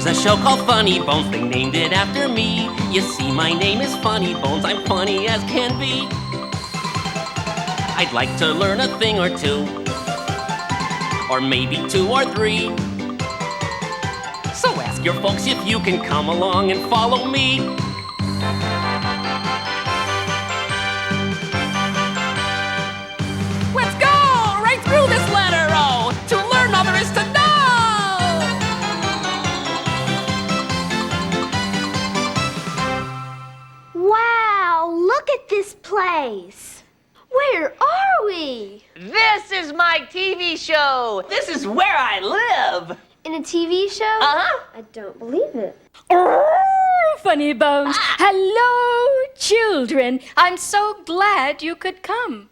There's a show called Funnybones, they named it after me. You see, my name is Funnybones, I'm funny as can be. I'd like to learn a thing or two, or maybe 2 or 3. So ask your folks if you can come along and follow me. Let's go right through this letter O to learn all there is to know. Wow, look at this place. Where are we? This is my TV show. This is where I live. In a TV show? Uh-huh. I don't believe it. Oh, Funnybones. Hello, children. I'm so glad you could come.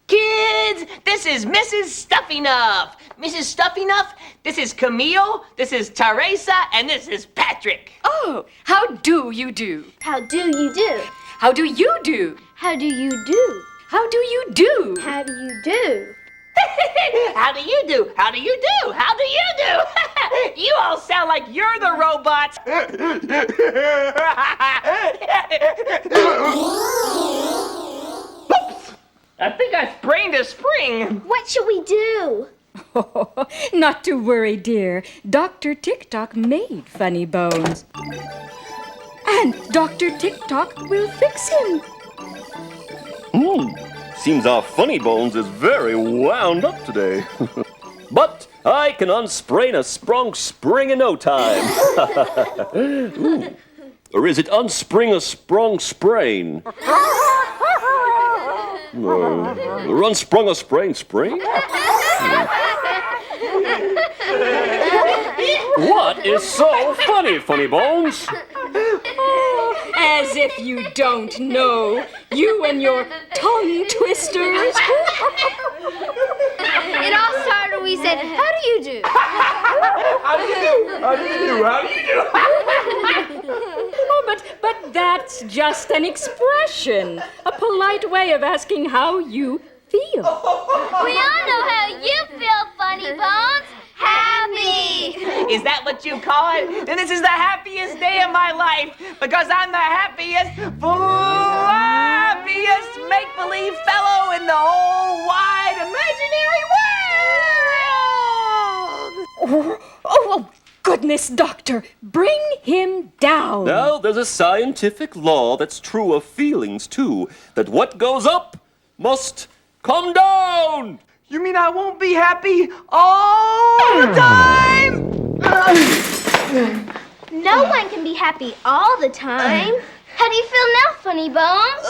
Kids, this is Mrs. Stuffynuff. Mrs. Stuffynuff, this is Camille, this is Teresa, and this is Patrick. Oh, how do you do? How do you do? How do you do? How do you do? How do you do? How do you do? How do you do? How do you do? How do you do? You all sound like you're the robots. Oops! I think I sprained a spring. What should we do? Oh, not to worry, dear. Dr. Tick-Tock made Funnybones. And Dr. Tick-Tock will fix him. Seems our Funnybones is very wound up today. But I can unsprain a sprung spring in no time. Ooh. Or is it unspring a sprung sprain? Or unsprung a sprain spring? What is so funny, Funnybones? As if you don't know, you and your tongue twisters. It all started when we said, how do you do? How do you do? How do you do? How do you do? Oh, but that's just an expression, a polite way of asking how you feel. We all know how you feel, Funnybones. Happy! Is that what you call it? Then this is the happiest day of my life because I'm the happiest make-believe fellow in the whole wide imaginary world! Oh, goodness, Doctor, bring him down. Now, there's a scientific law that's true of feelings, too, that what goes up must come down! You mean I won't be happy all the time? No one can be happy all the time. How do you feel now, Funnybones?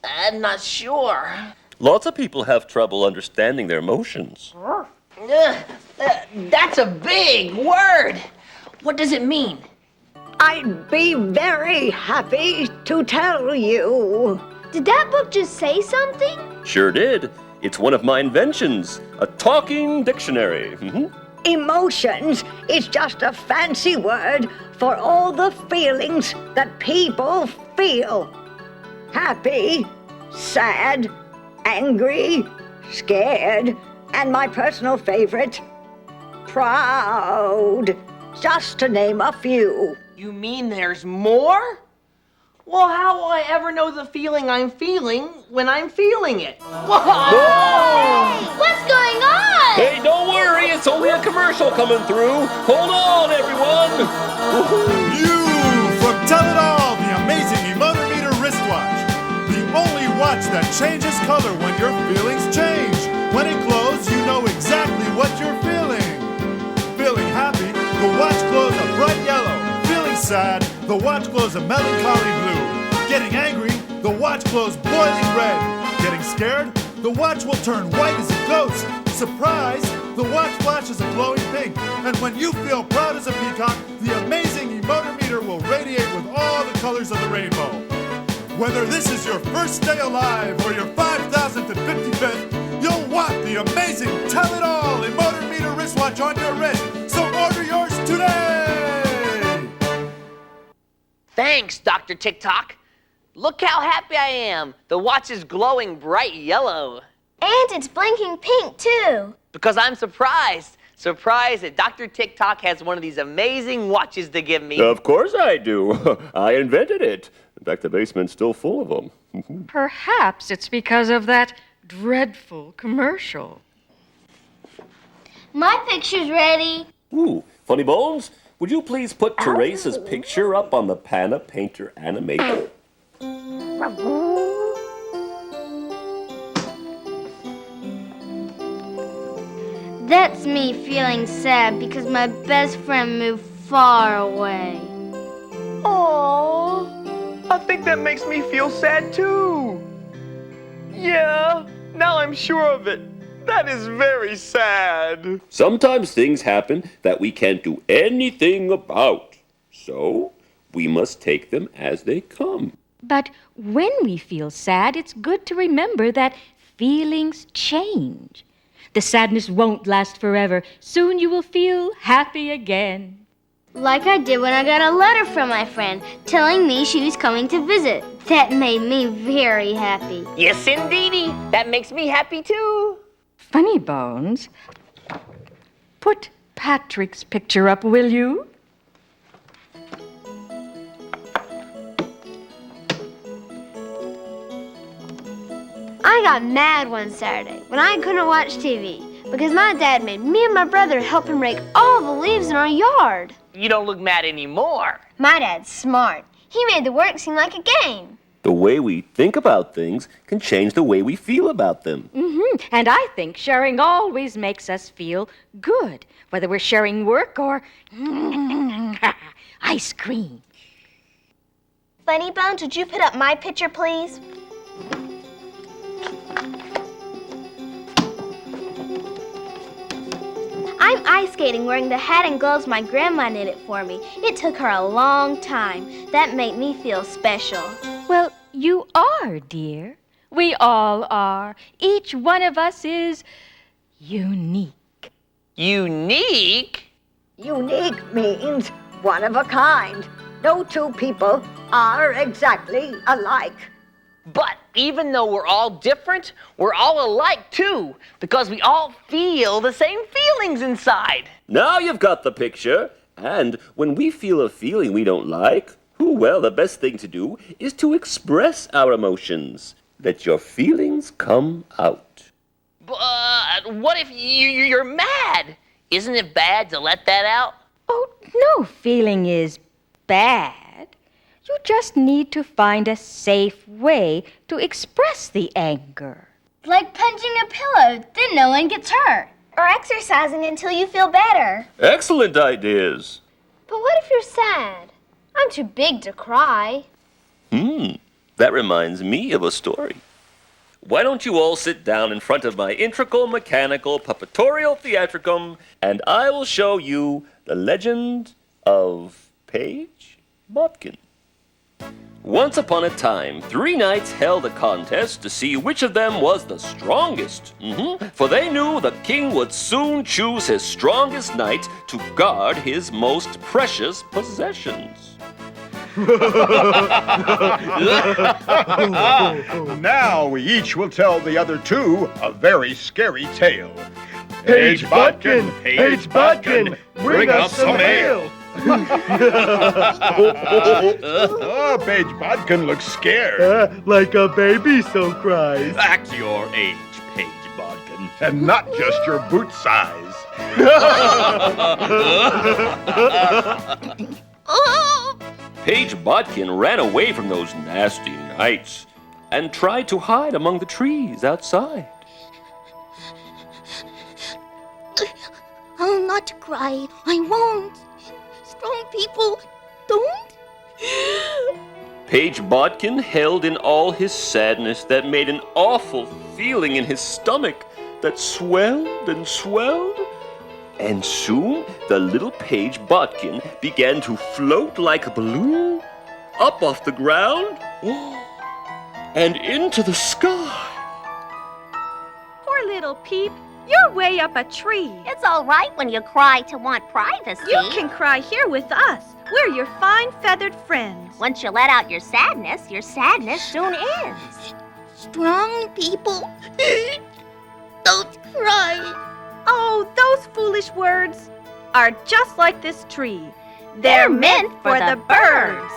I'm not sure. Lots of people have trouble understanding their emotions. That's a big word. What does it mean? I'd be very happy to tell you. Did that book just say something? Sure did. It's one of my inventions, a talking dictionary. Emotions is just a fancy word for all the feelings that people feel. Happy, sad, angry, scared, and my personal favorite, proud, just to name a few. You mean there's more? Well, how will I ever know the feeling I'm feeling when I'm feeling it? What's going on? Hey, don't worry, it's only a commercial coming through. Hold on, everyone. You from Tell It All, the amazing Emotometer wristwatch. The only watch that changes color when your feelings change. When it glows, you know exactly what you're feeling. Feeling happy, the watch glows a bright yellow. Feeling sad, the watch glows a melancholy blue. Getting angry, the watch glows boiling red. Getting scared, the watch will turn white as a ghost. Surprised, the watch flashes a glowing pink. And when you feel proud as a peacock, the amazing Emotometer will radiate with all the colors of the rainbow. Whether this is your first day alive or your 5,055th, you'll want the amazing Tell It All Emotometer wristwatch on your wrist. So order yours today! Thanks, Dr. Tick-Tock. Look how happy I am. The watch is glowing bright yellow. And it's blinking pink, too. Because I'm surprised. Surprised that Dr. TikTok has one of these amazing watches to give me. Of course I do. I invented it. In fact, the basement's still full of them. Perhaps it's because of that dreadful commercial. My picture's ready. Ooh, Funnybones, would you please put Teresa's picture up on the Panna Painter animator? That's me feeling sad because my best friend moved far away. Aww, I think that makes me feel sad too. Yeah, now I'm sure of it. That is very sad. Sometimes things happen that we can't do anything about. So, we must take them as they come. But when we feel sad, it's good to remember that feelings change. The sadness won't last forever. Soon you will feel happy again. Like I did when I got a letter from my friend telling me she was coming to visit. That made me very happy. Yes, indeedy. That makes me happy too. Funnybones, put Patrick's picture up, will you? I got mad one Saturday when I couldn't watch TV because my dad made me and my brother help him rake all the leaves in our yard. You don't look mad anymore. My dad's smart. He made the work seem like a game. The way we think about things can change the way we feel about them. And I think sharing always makes us feel good, whether we're sharing work or ice cream. Funnybones, would you put up my picture, please? I'm ice skating wearing the hat and gloves my grandma knitted for me. It took her a long time. That made me feel special. Well, you are, dear. We all are. Each one of us is unique. Unique? Unique means one of a kind. No two people are exactly alike. But even though we're all different, we're all alike too, because we all feel the same feelings inside. Now you've got the picture. And when we feel a feeling we don't like, well, the best thing to do is to express our emotions. Let your feelings come out. But what if you're mad? Isn't it bad to let that out? Oh, no feeling is bad. You just need to find a safe way to express the anger. Like punching a pillow, then no one gets hurt. Or exercising until you feel better. Excellent ideas. But what if you're sad? I'm too big to cry. That reminds me of a story. Why don't you all sit down in front of my integral mechanical puppetorial theatricum, and I will show you the legend of Paige Botkin. Once upon a time, 3 knights held a contest to see which of them was the strongest. For they knew the king would soon choose his strongest knight to guard his most precious possessions. Now we each will tell the other 2 a very scary tale. Paige Botkin, Paige Botkin, bring us some ale. Paige Botkin looks scared. Like a baby so cries. Act your age, Paige Botkin, and not just your boot size. Paige Botkin ran away from those nasty knights and tried to hide among the trees outside. I'll not cry. I won't. Strong people don't. Paige Botkin held in all his sadness that made an awful feeling in his stomach that swelled and swelled. And soon the little Paige Botkin began to float like a balloon up off the ground and into the sky. Poor little Peep, you're way up a tree. It's all right when you cry to want privacy. You can cry here with us. We're your fine feathered friends. Once you let out your sadness soon ends. Strong people don't cry. Oh, those foolish words are just like this tree. They're meant for the birds.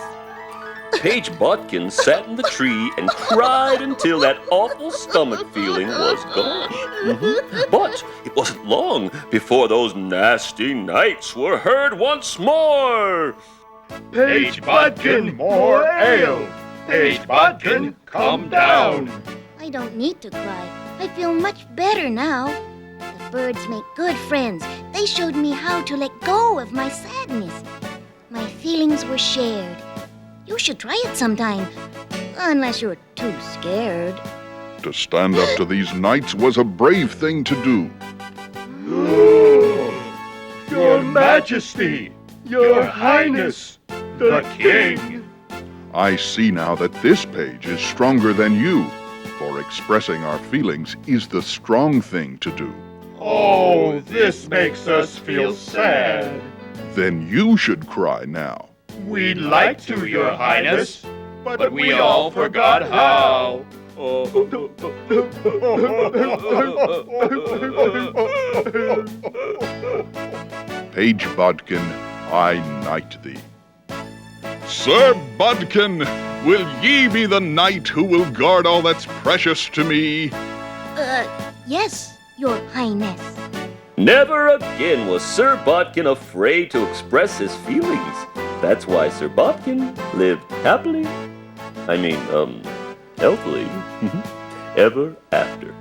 Paige Bodkin sat in the tree and cried until that awful stomach feeling was gone. But it wasn't long before those nasty nights were heard once more. Paige Bodkin, more ale. Paige Bodkin, come down. I don't need to cry. I feel much better now. The birds make good friends. They showed me how to let go of my sadness. My feelings were shared. You should try it sometime, unless you're too scared. To stand up to these nights was a brave thing to do. Your Majesty, Your Highness, the King. I see now that this Paige is stronger than you, for expressing our feelings is the strong thing to do. Oh, this makes us feel sad. Then you should cry now. We'd like to, Your Highness, but we all forgot how. Paige Bodkin, I knight thee. Sir Bodkin, will ye be the knight who will guard all that's precious to me? Yes, Your Highness. Never again was Sir Bodkin afraid to express his feelings. That's why Sir Bodkin lived happily, healthily, ever after.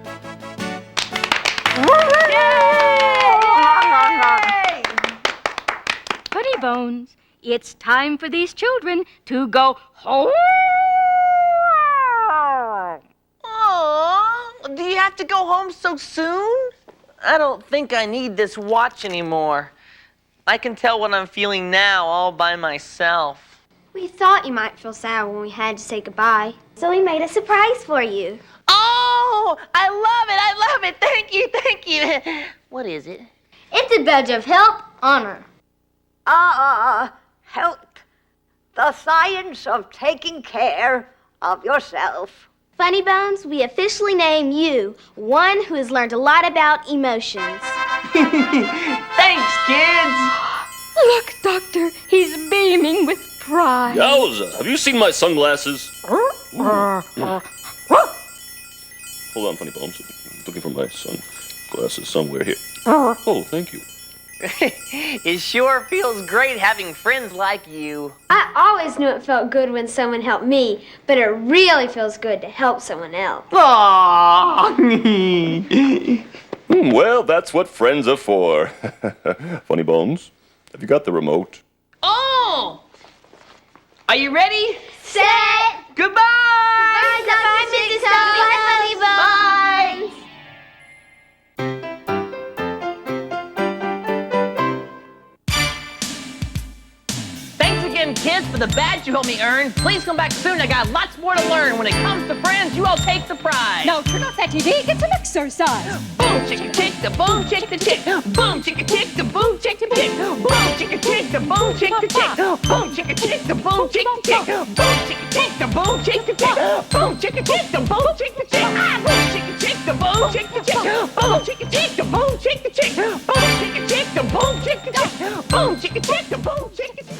Funnybones, it's time for these children to go home. Oh, do you have to go home so soon? I don't think I need this watch anymore. I can tell what I'm feeling now all by myself. We thought you might feel sad when we had to say goodbye, so we made a surprise for you. Oh, I love it. Thank you. What is it? It's a badge of help, honor. Health. The science of taking care of yourself. Funnybones, we officially name you one who has learned a lot about emotions. Thanks, kids. Look, Doctor, he's beaming with pride. Yowza, have you seen my sunglasses? Hold on, Funnybones. I'm looking for my sunglasses somewhere here. Oh, thank you. It sure feels great having friends like you. I always knew it felt good when someone helped me, but it really feels good to help someone else. Aww. Well, that's what friends are for. Funnybones, have you got the remote? Oh! Are you ready? Set! Goodbye! Bye, Dr. Six. Bye, Funnybones. Bye! Thanks again, kids, for the badge you helped me earn. Please come back soon. I got lots more to learn. When it comes to friends, you all take the prize. Now turn off that TV, get some exercise. Boom, chicka chick, the boom, chick the chick. Boom, chicka chick, the boom, chick the chick. Boom, chicka chick, the boom, chick the chick. Boom, chicka chick, the boom, chick the chick. Boom, chicka chick, the boom, chick the chick. Boom, chicka chick, the boom, chick the chick. Boom, chicka chick, the boom, chick the chick. Boom, chicka chick, the boom, chick the chick. Boom, chicka chick, the boom, chick the chick. Boom, chicka chick, the boom, chick the chick.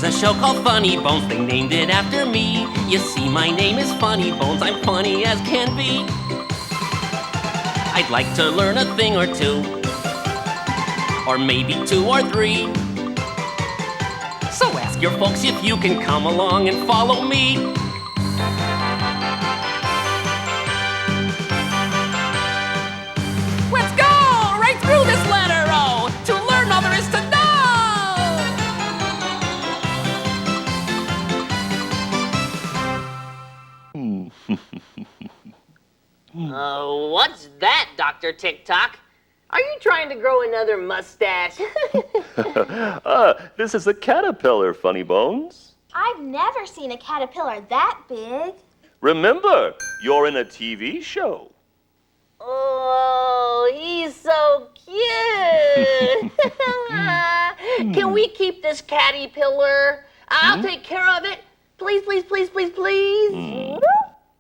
There's a show called Funnybones, they named it after me. You see, my name is Funnybones, I'm funny as can be. I'd like to learn a thing or two, or maybe 2 or 3. So ask your folks if you can come along and follow me. Let's go right through this letter O to learn all there is to know. What's that, Dr. TikTok? Are you trying to grow another mustache? This is a caterpillar, Funnybones. I've never seen a caterpillar that big. Remember, you're in a TV show. Oh, he's so cute. Can we keep this caterpillar? I'll take care of it. Please, please, please, please, please.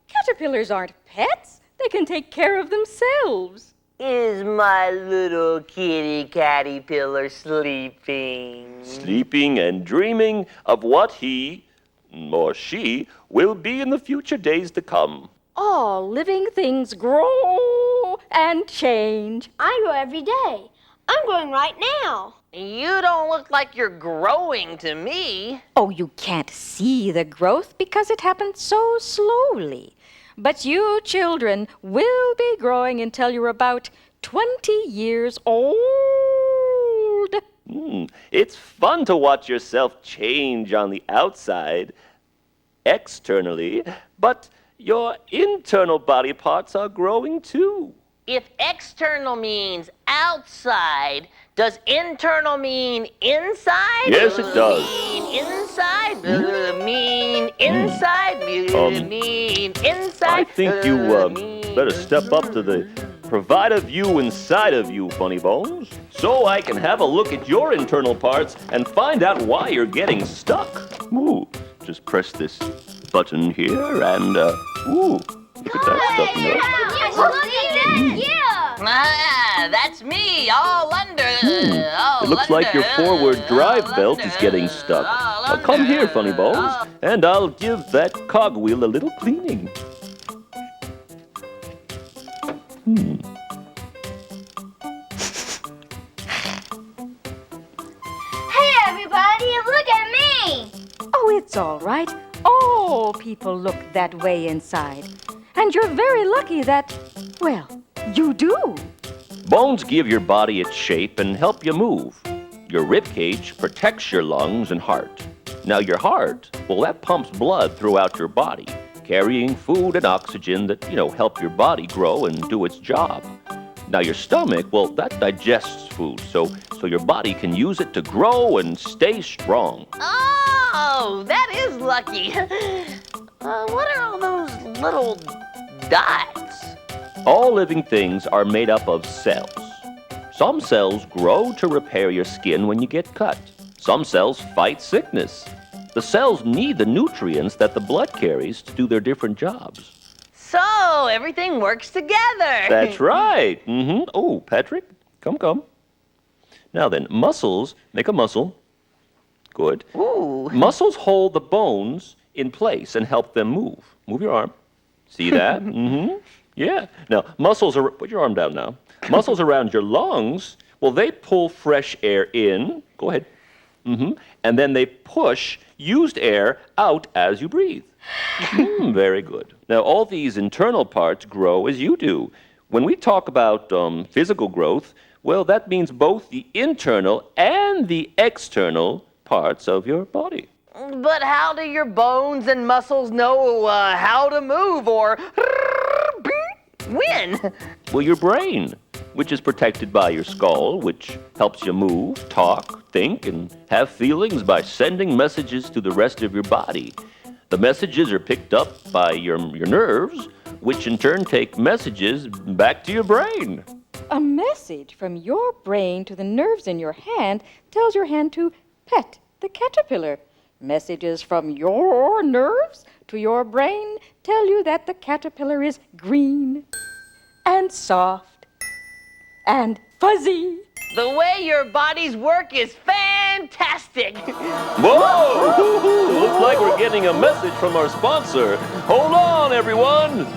Caterpillars aren't pets. They can take care of themselves. Is my little kitty caterpillar sleeping? Sleeping and dreaming of what he, or she, will be in the future days to come. All living things grow and change. I grow every day. I'm growing right now. You don't look like you're growing to me. Oh, you can't see the growth because it happens so slowly. But you children will be growing until you're about 20 years old. It's fun to watch yourself change on the outside, externally, but your internal body parts are growing too. If external means outside, does internal mean inside? Yes, it does. Mean inside? Mean inside? Mean inside? I think you better step up to the provider view inside of you, Funnybones, so I can have a look at your internal parts and find out why you're getting stuck. Ooh, just press this button here and, ooh, look at that stuff in there. Yes, look at that, yeah. Ah, that's me, all under. It looks like your forward drive belt is getting stuck. Now come here, Funnybones, and I'll give that cogwheel a little cleaning. Hey, everybody, look at me. Oh, it's all right. All people look that way inside. And you're very lucky that, well, you do. Bones give your body its shape and help you move. Your rib cage protects your lungs and heart. Now your heart, well, that pumps blood throughout your body, carrying food and oxygen that, help your body grow and do its job. Now your stomach, well, that digests food, so your body can use it to grow and stay strong. Oh, that is lucky. What are all those little dots? All living things are made up of cells. Some cells grow to repair your skin when you get cut. Some cells fight sickness. The cells need the nutrients that the blood carries to do their different jobs. So everything works together. That's right. Oh, Patrick, come. Now then, muscles, make a muscle. Good. Ooh. Muscles hold the bones in place and help them move. Move your arm. See that? Yeah. Now, put your arm down now. Muscles around your lungs, well, they pull fresh air in. Go ahead. And then they push used air out as you breathe. Very good. Now, all these internal parts grow as you do. When we talk about physical growth, well, that means both the internal and the external parts of your body. But how do your bones and muscles know how to move or when? Well, your brain, which is protected by your skull, which helps you move, talk, think, and have feelings by sending messages to the rest of your body. The messages are picked up by your nerves, which in turn take messages back to your brain. A message from your brain to the nerves in your hand tells your hand to pet the caterpillar. Messages from your nerves to your brain tell you that the caterpillar is green and soft and fuzzy. The way your bodies work is fantastic. fantastic. Whoa! Looks like we're getting a message from our sponsor. Hold on, everyone.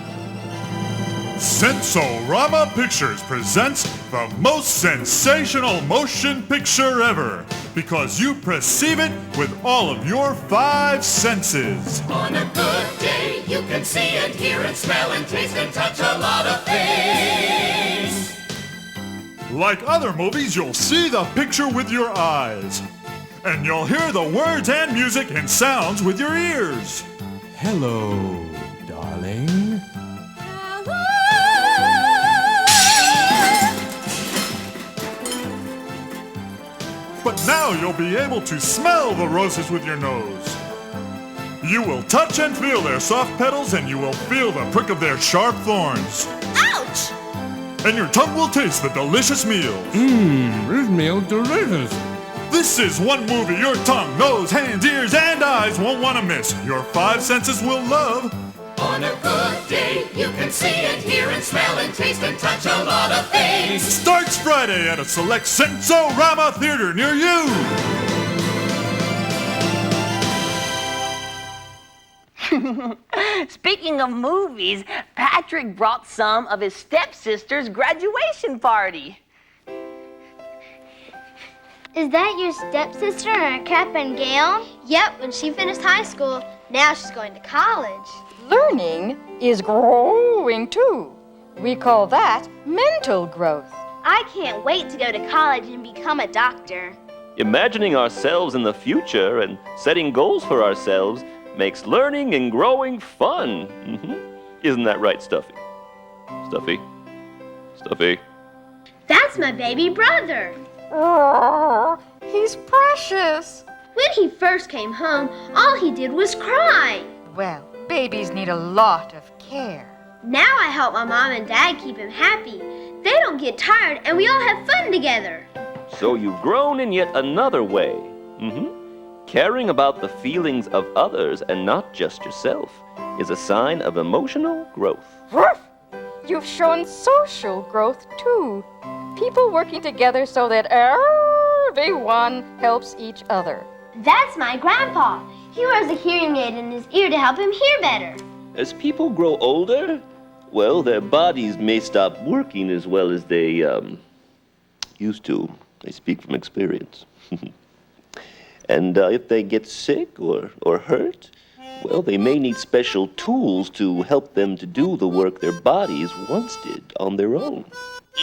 Sensorama Pictures presents the most sensational motion picture ever, because you perceive it with all of your 5 senses. On a good day, you can see and hear and smell and taste and touch a lot of things. Like other movies, you'll see the picture with your eyes, and you'll hear the words and music and sounds with your ears. Hello, darling. But now you'll be able to smell the roses with your nose. You will touch and feel their soft petals, and you will feel the prick of their sharp thorns. Ouch! And your tongue will taste the delicious meals. This meal's delicious. This is one movie your tongue, nose, hands, ears, and eyes won't want to miss. Your 5 senses will love. On a good day, you can see and hear and smell and taste and touch a lot of things. Starts Friday at a select Sensorama theater near you. Speaking of movies, Patrick brought some of his stepsister's graduation party. Is that your stepsister, Cap and Gail? Yep, when she finished high school, now she's going to college. Learning is growing too. We call that mental growth. I can't wait to go to college and become a doctor. Imagining ourselves in the future and setting goals for ourselves makes learning and growing fun. Isn't that right, Stuffy? Stuffy? Stuffy? That's my baby brother. Oh, he's precious. When he first came home, all he did was cry. Well, babies need a lot of care. Now I help my mom and dad keep him happy. They don't get tired and we all have fun together. So you've grown in yet another way. Caring about the feelings of others and not just yourself is a sign of emotional growth. You've shown social growth too. People working together so that everyone helps each other. That's my grandpa. He wears a hearing aid in his ear to help him hear better. As people grow older, well, their bodies may stop working as well as they used to. I speak from experience. And if they get sick or hurt, well, they may need special tools to help them to do the work their bodies once did on their own.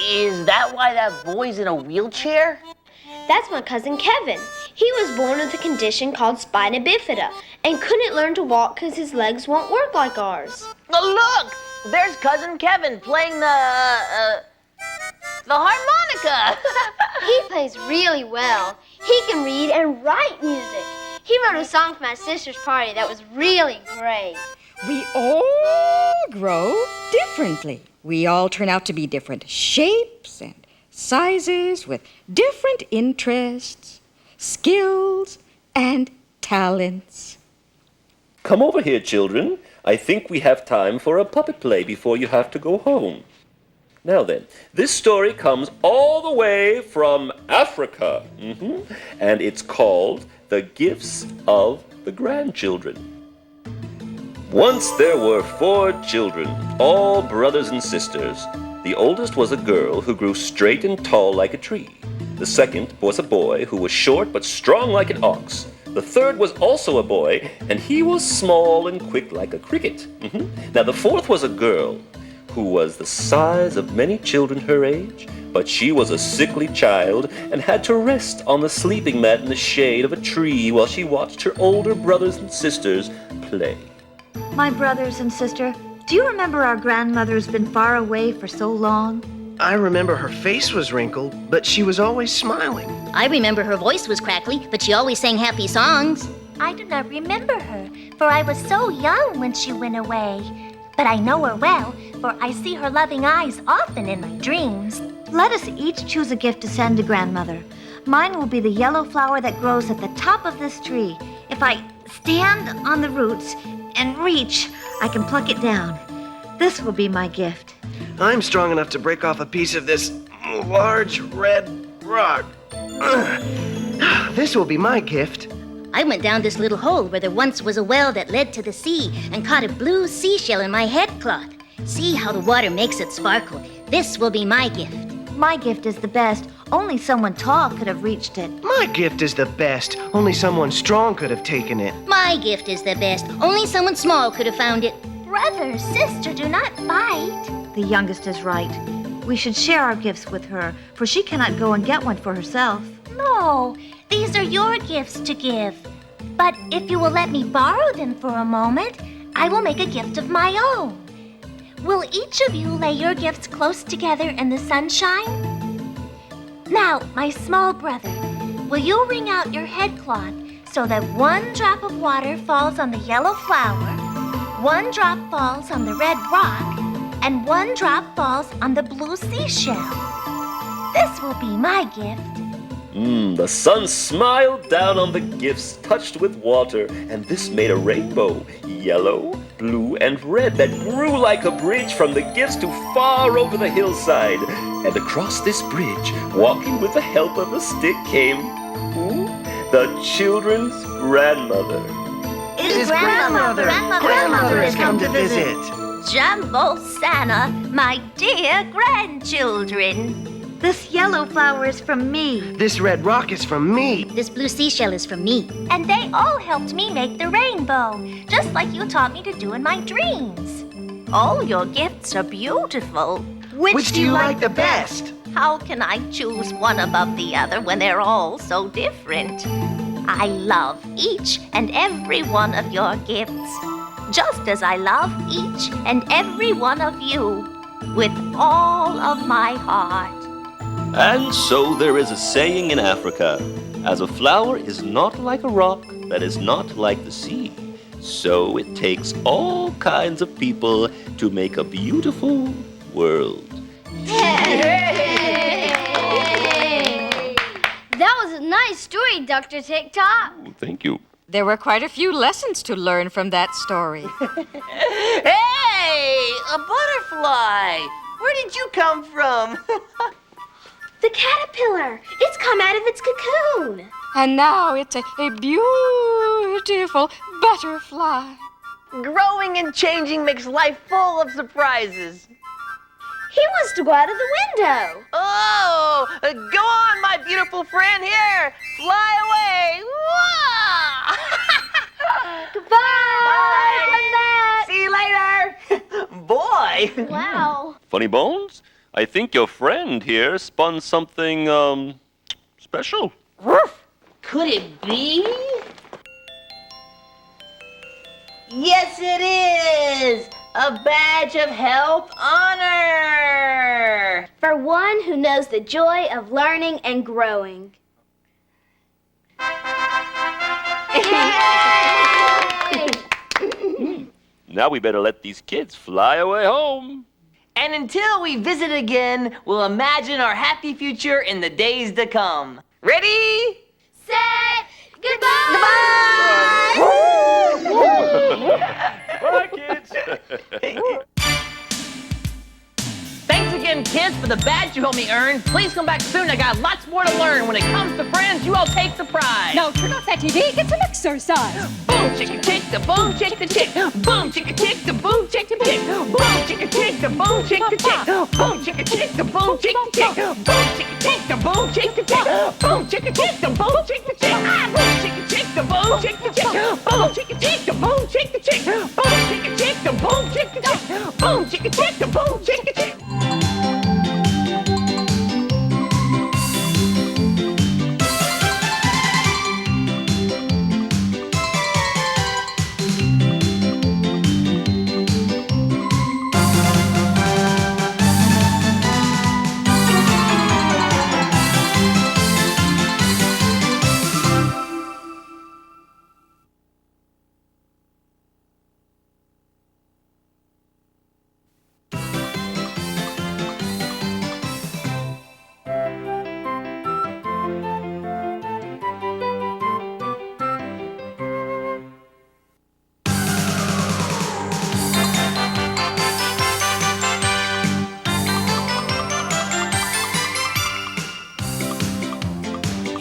Is that why that boy's in a wheelchair? That's my cousin Kevin. He was born with a condition called spina bifida and couldn't learn to walk because his legs won't work like ours. Oh, look! There's cousin Kevin playing the harmonica. He plays really well. He can read and write music. He wrote a song for my sister's party that was really great. We all grow differently. We all turn out to be different shapes and sizes with different interests, skills, and talents. Come over here, children. I think we have time for a puppet play before you have to go home. Now then, this story comes all the way from Africa, and it's called The Gifts of the Grandchildren. Once there were 4 children, all brothers and sisters. The oldest was a girl who grew straight and tall like a tree. The second was a boy who was short but strong like an ox. The third was also a boy, and he was small and quick like a cricket. Now the fourth was a girl who was the size of many children her age, but she was a sickly child and had to rest on the sleeping mat in the shade of a tree while she watched her older brothers and sisters play. My brothers and sister, do you remember our grandmother's been far away for so long? I remember her face was wrinkled, but she was always smiling. I remember her voice was crackly, but she always sang happy songs. I do not remember her, for I was so young when she went away. But I know her well, for I see her loving eyes often in my dreams. Let us each choose a gift to send to grandmother. Mine will be the yellow flower that grows at the top of this tree. If I stand on the roots and reach, I can pluck it down. This will be my gift. I'm strong enough to break off a piece of this large red rock. This will be my gift. I went down this little hole where there once was a well that led to the sea and caught a blue seashell in my headcloth. See how the water makes it sparkle. This will be my gift. My gift is the best. Only someone tall could have reached it. My gift is the best. Only someone strong could have taken it. My gift is the best. Only someone small could have found it. Brother, sister, do not fight. The youngest is right. We should share our gifts with her, for she cannot go and get one for herself. No, these are your gifts to give. But if you will let me borrow them for a moment, I will make a gift of my own. Will each of you lay your gifts close together in the sunshine? Now, my small brother, will you wring out your headcloth so that one drop of water falls on the yellow flower, one drop falls on the red rock, and one drop falls on the blue seashell? This will be my gift. The sun smiled down on the gifts touched with water, and this made a rainbow, yellow, blue, and red, that grew like a bridge from the gifts to far over the hillside. And across this bridge, walking with the help of a stick, came who? The children's grandmother. It's grandmother. Grandmother has come to visit. Jumbo Santa, my dear grandchildren. This yellow flower is from me. This red rock is from me. This blue seashell is from me. And they all helped me make the rainbow, just like you taught me to do in my dreams. All your gifts are beautiful. Which do you like the best? How can I choose one above the other when they're all so different? I love each and every one of your gifts, just as I love each and every one of you, with all of my heart. And so there is a saying in Africa, as a flower is not like a rock that is not like the sea, so it takes all kinds of people to make a beautiful world. That was a nice story, Dr. TikTok. Thank you. There were quite a few lessons to learn from that story. Hey, a butterfly! Where did you come from? The caterpillar. It's come out of its cocoon. And now it's a beautiful butterfly. Growing and changing makes life full of surprises. He wants to go out of the window. Oh, go on, my beautiful friend. Here, fly away. Whoa! Goodbye. Bye. Come back. See you later. Boy. Wow. Funnybones, I think your friend here spun something, special. Could it be? Yes, it is. A badge of health honor. For one who knows the joy of learning and growing. Now we better let these kids fly away home. And until we visit again, we'll imagine our happy future in the days to come. Ready? Set. Goodbye. Bye, kids. Thanks again, kids, for the badge you helped me earn. Please come back soon. I got lots more to learn. When it comes to friends, you all take the prize. Now turn off that TV, get some exercise. Boom, chicka tick, the boom, chick the tick. Boom, chicka tick, the boom, chick the tick. Boom, chicka tick, the boom, chick the tick. Boom, chicka tick, the boom, chick the tick. Boom, chicka tick, the boom, chick the tick. Boom, chicka tick, the boom, chick the tick. Boom, chicka tick, the boom, chick the tick. Boom, chicka tick, the boom, chick the tick. Boom, chicka tick, the boom, chick the tick. Boom, chicka tick, the boom, chick the tick.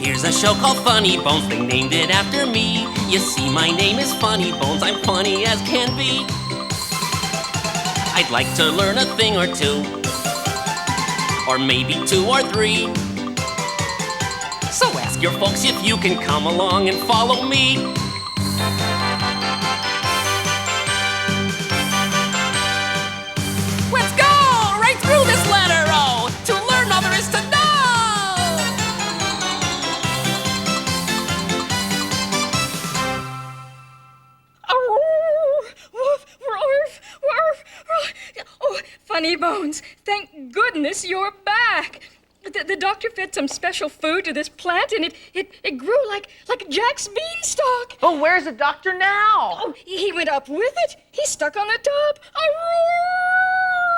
Here's a show called Funnybones, they named it after me. You see, my name is Funnybones, I'm funny as can be. I'd like to learn a thing or two, or maybe 2 or 3. So ask your folks if you can come along and follow me. Let's go right through this letter O to learn all there is to know. Oh, Funnybones, thank goodness you're back. The doctor fed some special food to this plant, and it grew like Jack's beanstalk. Oh, where's the doctor now? Oh, he went up with it. He's stuck on the top.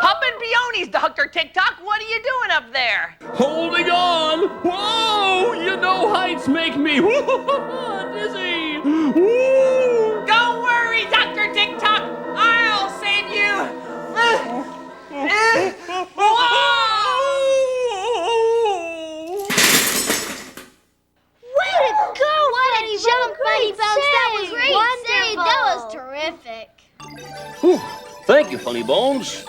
Poppin' peonies, Dr. TikTok. What are you doing up there? Holding on! Whoa! You know heights make me dizzy! Woo! Don't worry, Dr. TikTok. I'll save you. Way to go, Funny jump, Funnybones! That was great! That was terrific. Whew. Thank you, Funnybones.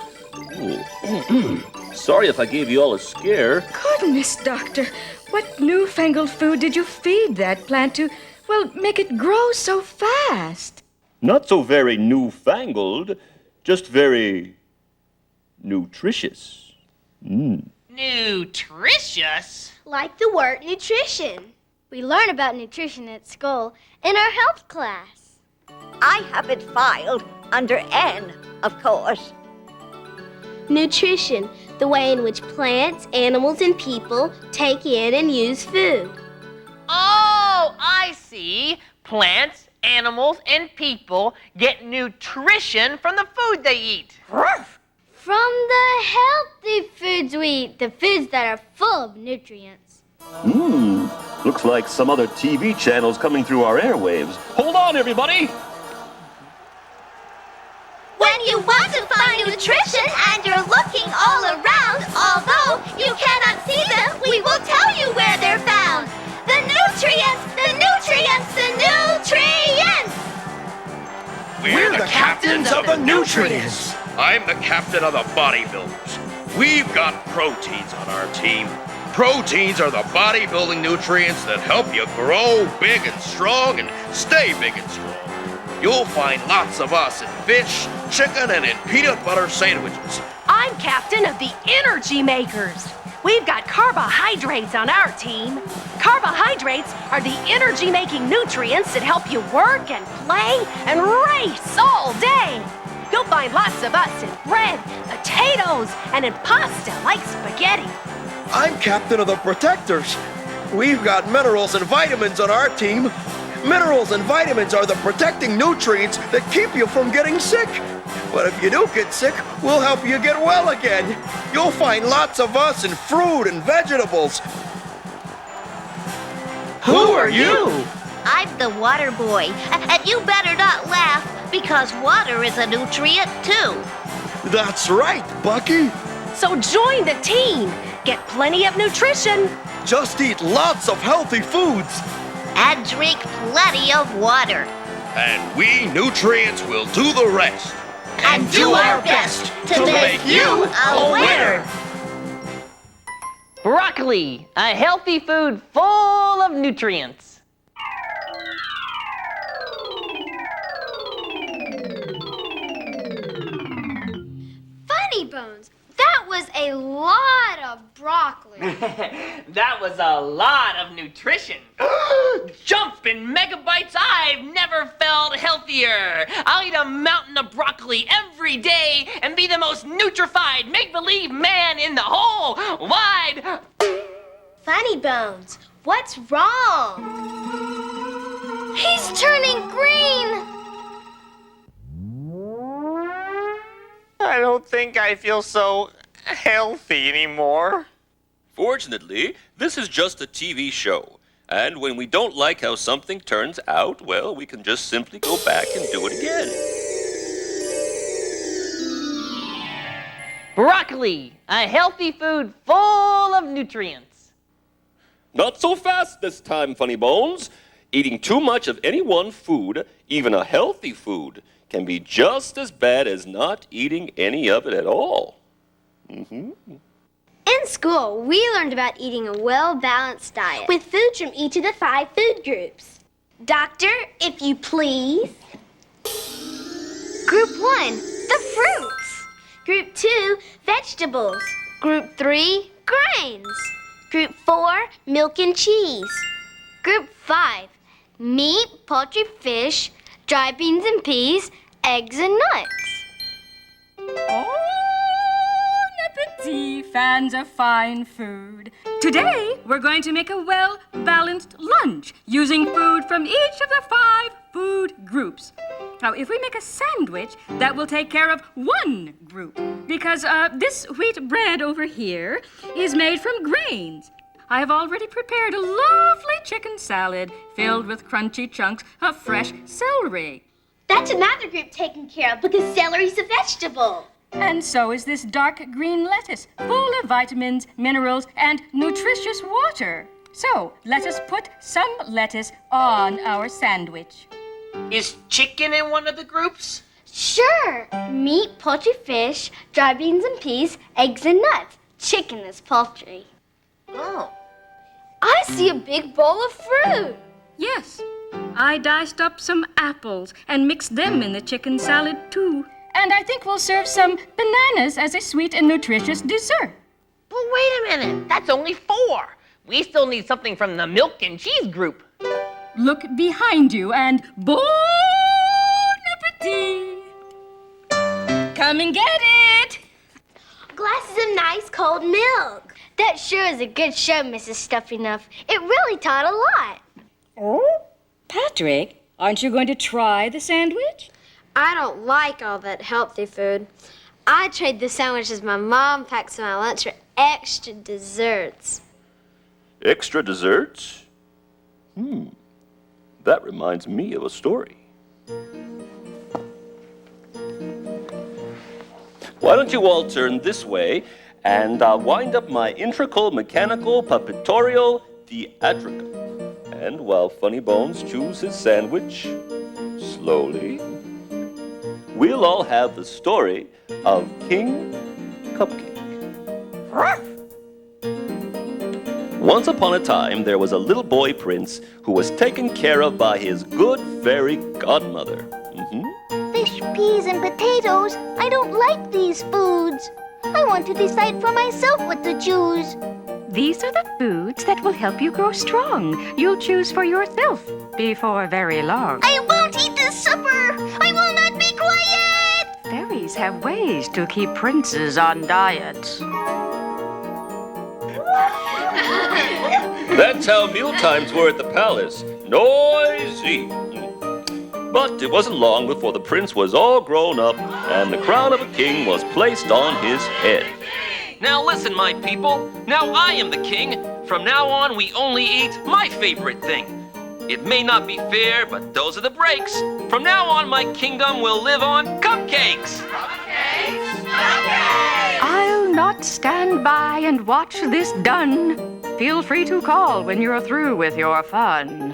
Sorry if I gave you all a scare. Goodness, Doctor, what newfangled food did you feed that plant to, well, make it grow so fast? Not so very newfangled, just very nutritious. Nutritious? Like the word nutrition. We learn about nutrition at school in our health class. I have it filed under N, of course. Nutrition, the way in which plants, animals, and people take in and use food. Oh, I see. Plants, animals, and people get nutrition from the food they eat. From the healthy foods we eat, the foods that are full of nutrients. Looks like some other TV channel's coming through our airwaves. Hold on, everybody! When you want to find nutrition and you're looking all around, although you cannot see them, we will tell you where they're found. The nutrients, the nutrients, the nutrients! We're the captains of the nutrients. I'm the captain of the bodybuilders. We've got proteins on our team. Proteins are the bodybuilding nutrients that help you grow big and strong and stay big and strong. You'll find lots of us in fish, chicken, and in peanut butter sandwiches. I'm captain of the energy makers. We've got carbohydrates on our team. Carbohydrates are the energy-making nutrients that help you work and play and race all day. You'll find lots of us in bread, potatoes, and in pasta like spaghetti. I'm captain of the protectors. We've got minerals and vitamins on our team. Minerals and vitamins are the protecting nutrients that keep you from getting sick. But if you do get sick, we'll help you get well again. You'll find lots of us in fruit and vegetables. Who are you? I'm the water boy, and you better not laugh because water is a nutrient too. That's right, Bucky. So join the team. Get plenty of nutrition. Just eat lots of healthy foods. And drink plenty of water. And we nutrients will do the rest. And do our best to make you a winner. Broccoli, a healthy food full of nutrients. Funnybones, that was a lot of broccoli. That was a lot of nutrition. Jumping megabytes, I've never felt healthier. I'll eat a mountain of broccoli every day and be the most nutrified, make-believe man in the whole wide... Funnybones, what's wrong? He's turning green. I don't think I feel so healthy anymore. Fortunately, this is just a TV show. And when we don't like how something turns out, well, we can just simply go back and do it again. Broccoli, a healthy food full of nutrients. Not so fast this time, Funnybones. Eating too much of any one food, even a healthy food, can be just as bad as not eating any of it at all. In school, we learned about eating a well-balanced diet with foods from each of the 5 food groups. Doctor, if you please. Group 1, the fruits. Group 2, vegetables. Group 3, grains. Group 4, milk and cheese. Group 5, meat, poultry, fish, dry beans and peas, eggs and nuts. Bon appetit, fans of fine food. Today, we're going to make a well-balanced lunch using food from each of the 5 food groups. Now, if we make a sandwich, that will take care of one group, because this wheat bread over here is made from grains. I have already prepared a lovely chicken salad filled with crunchy chunks of fresh celery. That's another group taken care of because celery's a vegetable. And so is this dark green lettuce, full of vitamins, minerals, and nutritious water. So, let us put some lettuce on our sandwich. Is chicken in one of the groups? Sure. Meat, poultry, fish, dry beans and peas, eggs and nuts. Chicken is poultry. Oh. I see a big bowl of fruit. Yes, I diced up some apples and mixed them in the chicken salad too. And I think we'll serve some bananas as a sweet and nutritious dessert. But wait a minute, that's only 4. We still need something from the milk and cheese group. Look behind you and bon appetit! Come and get it! Glasses of nice cold milk. That sure is a good show, Mrs. Stuffinuff. It really taught a lot. Oh? Patrick, aren't you going to try the sandwich? I don't like all that healthy food. I trade the sandwiches my mom packs for my lunch for extra desserts. Extra desserts? That reminds me of a story. Why don't you all turn this way, and I'll wind up my integral mechanical puppetorial theatrical. And while Funnybones chews his sandwich, slowly, we'll all have the story of King Cupcake. Once upon a time, there was a little boy prince who was taken care of by his good fairy godmother. Fish, peas, and potatoes. I don't like these foods. I want to decide for myself what to choose. These are the foods that will help you grow strong. You'll choose for yourself before very long. I won't eat this supper. I will not be quiet. Fairies have ways to keep princes on diets. That's how mealtimes were at the palace. Noisy. But it wasn't long before the prince was all grown up and the crown of a king was placed on his head. Now listen, my people. Now I am the king. From now on, we only eat my favorite thing. It may not be fair, but those are the breaks. From now on, my kingdom will live on cupcakes. I'll not stand by and watch this done. Feel free to call when you're through with your fun.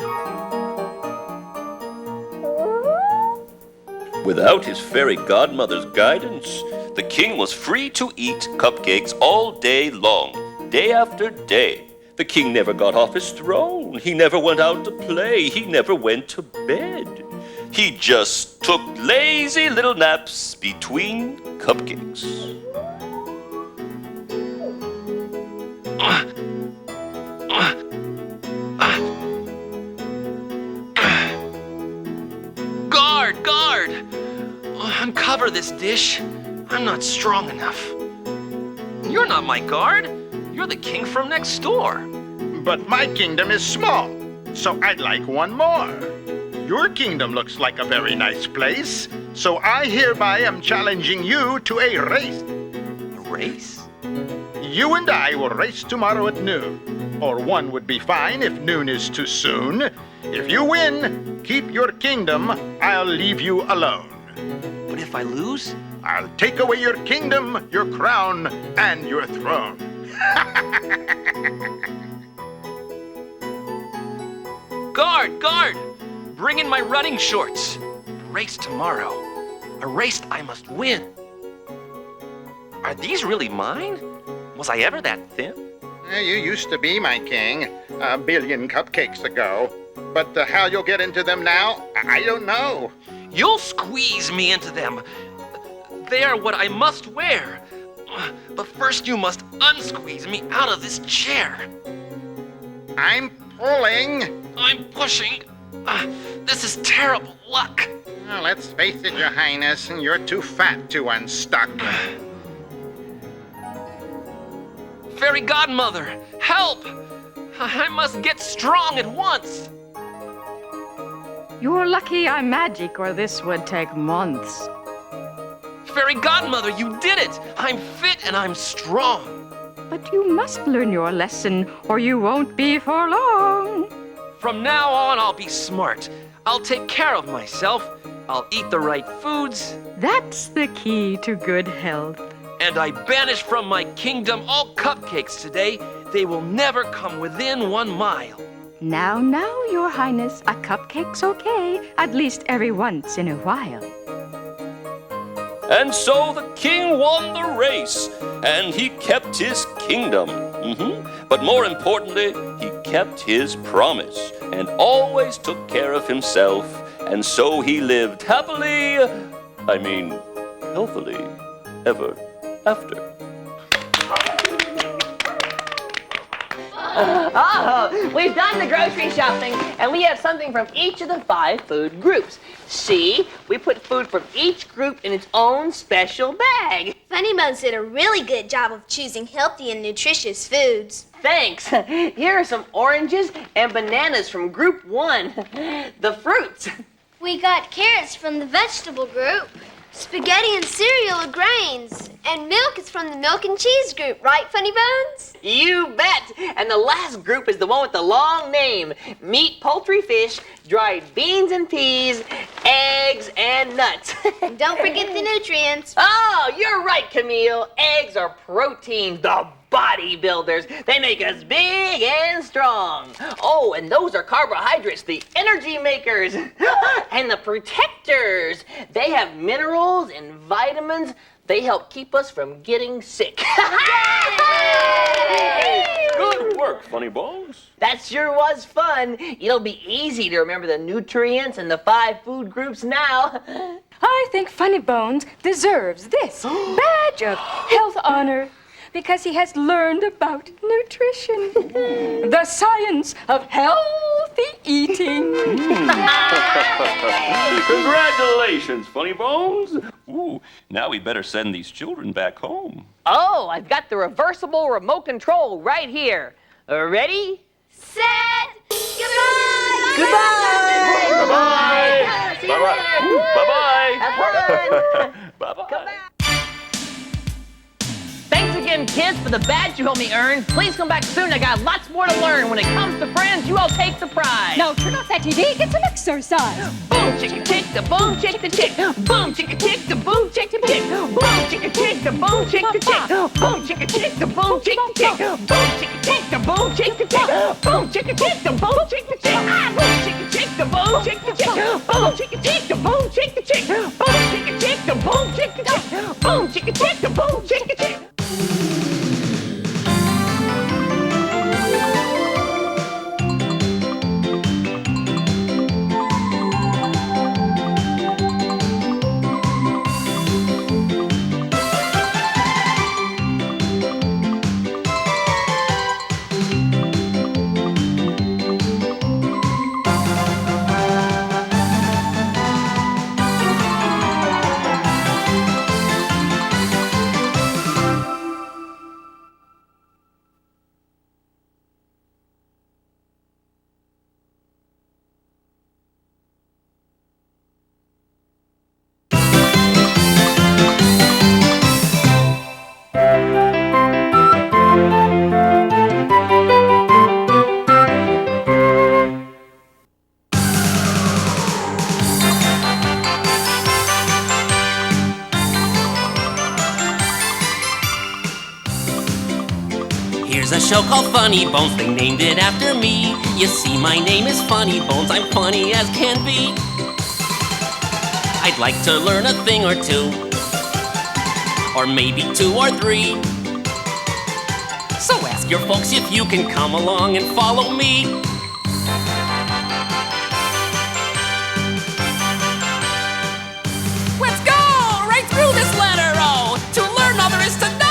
Without his fairy godmother's guidance, the king was free to eat cupcakes all day long, day after day. The king never got off his throne. He never went out to play. He never went to bed. He just took lazy little naps between cupcakes. Guard! Guard! Uncover this dish. I'm not strong enough. You're not my guard. You're the king from next door. But my kingdom is small, so I'd like one more. Your kingdom looks like a very nice place, so I hereby am challenging you to a race. A race? You and I will race tomorrow at noon. Or 1 would be fine if noon is too soon. If you win, keep your kingdom. I'll leave you alone. But if I lose? I'll take away your kingdom, your crown, and your throne. Guard! Bring in my running shorts. Race tomorrow. A race I must win. Are these really mine? Was I ever that thin? You used to be my king a billion cupcakes ago. But how you'll get into them now, I don't know. You'll squeeze me into them. They are what I must wear. But first you must unsqueeze me out of this chair. I'm pulling. I'm pushing. This is terrible luck. Well, let's face it, Your Highness, you're too fat to unstuck. Fairy Godmother, help! I must get strong at once. You're lucky I'm magic, or this would take months. Fairy Godmother, you did it! I'm fit and I'm strong. But you must learn your lesson, or you won't be for long. From now on, I'll be smart. I'll take care of myself. I'll eat the right foods. That's the key to good health. And I banish from my kingdom all cupcakes today. They will never come within 1 mile. Now, Your Highness, a cupcake's okay, at least every once in a while. And so the king won the race, and he kept his kingdom. But more importantly, he kept his promise and always took care of himself. And so he lived happily, healthily, ever after. Oh, we've done the grocery shopping, and we have something from each of the 5 food groups. See, we put food from each group in its own special bag. Funnybones did a really good job of choosing healthy and nutritious foods. Thanks. Here are some oranges and bananas from Group 1, the fruits. We got carrots from the vegetable group, spaghetti and cereal are grains, and milk is from the milk and cheese group, right, Funnybones? You bet! And the last group is the one with the long name. Meat, poultry, fish, dried beans and peas, eggs, and nuts. And don't forget the nutrients. Oh, you're right, Camille. Eggs are protein, the bodybuilders. They make us big and strong. Oh, and those are carbohydrates, the energy makers. And the protectors. They have minerals and vitamins. They help keep us from getting sick. Good work, Funnybones. That sure was fun. It'll be easy to remember the nutrients and the 5 food groups now. I think Funnybones deserves this badge of health honor because he has learned about nutrition, the science of healthy eating. Congratulations, Funnybones. Ooh, now we better send these children back home. Oh, I've got the reversible remote control right here. Ready? Set, goodbye! Goodbye! Bye-bye! Bye-bye! Bye-bye! Bye-bye! Thanks again, kids, for the badge you helped me earn. Please come back soon. I got lots more to learn. When it comes to friends, you all take the prize. Now turn off that TV, get some exercise. Boom, chicka tick, the boom, chick the tick. Boom, chicka tick, the boom, chick the tick. Boom, chicka tick, the boom, chick the tick. Boom, chicka tick, the boom, chick the tick. Boom, chicka tick, the boom, chick the tick. Boom, chicka tick, the boom, chick the tick. Boom, chicka tick, the boom, chick the tick. Boom, chicka tick, the boom, chick the tick. Boom, chicka tick, the boom, chick the tick. Boom, chicka tick, the boom, chick the tick. show called Funnybones. They named it after me. You see, my name is Funnybones. I'm funny as can be. I'd like to learn a thing or two, or maybe 2 or 3. So ask your folks if you can come along and follow me. Let's go right through this letter O to learn all there is to know.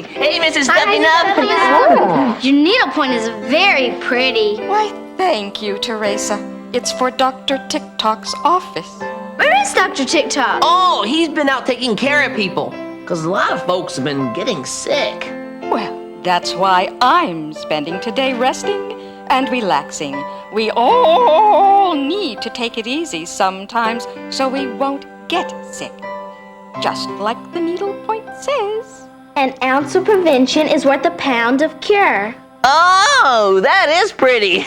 Hey, Mrs. Stuffy-Nuff. Your needlepoint is very pretty. Why, thank you, Teresa. It's for Dr. TikTok's office. Where is Dr. TikTok? Oh, he's been out taking care of people. Because a lot of folks have been getting sick. Well, that's why I'm spending today resting and relaxing. We all need to take it easy sometimes so we won't get sick. Just like the needlepoint says. An ounce of prevention is worth a pound of cure. Oh, that is pretty.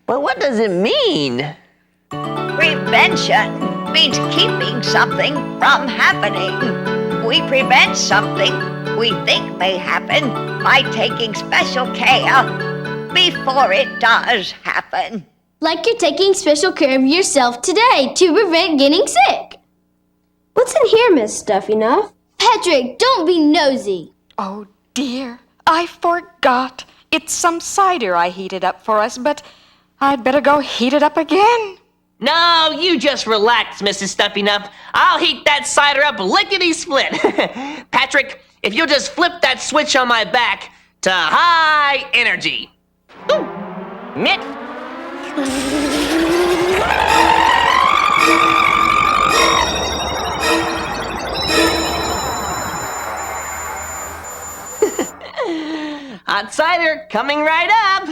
But what does it mean? Prevention means keeping something from happening. We prevent something we think may happen by taking special care before it does happen. Like you're taking special care of yourself today to prevent getting sick. What's in here, Miss Stuffy-Nuff? Patrick, don't be nosy. Oh, dear. I forgot. It's some cider I heated up for us, but I'd better go heat it up again. No, you just relax, Mrs. Stuffy-Nuff. I'll heat that cider up lickety-split. Patrick, if you'll just flip that switch on my back to high energy. Ooh. Mitt. Hot cider coming right up.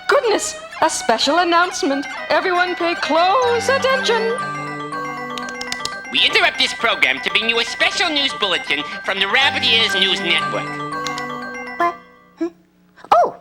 Goodness, a special announcement. Everyone pay close attention. We interrupt this program to bring you a special news bulletin from the Rabbit Ears News Network. What? Huh? Oh!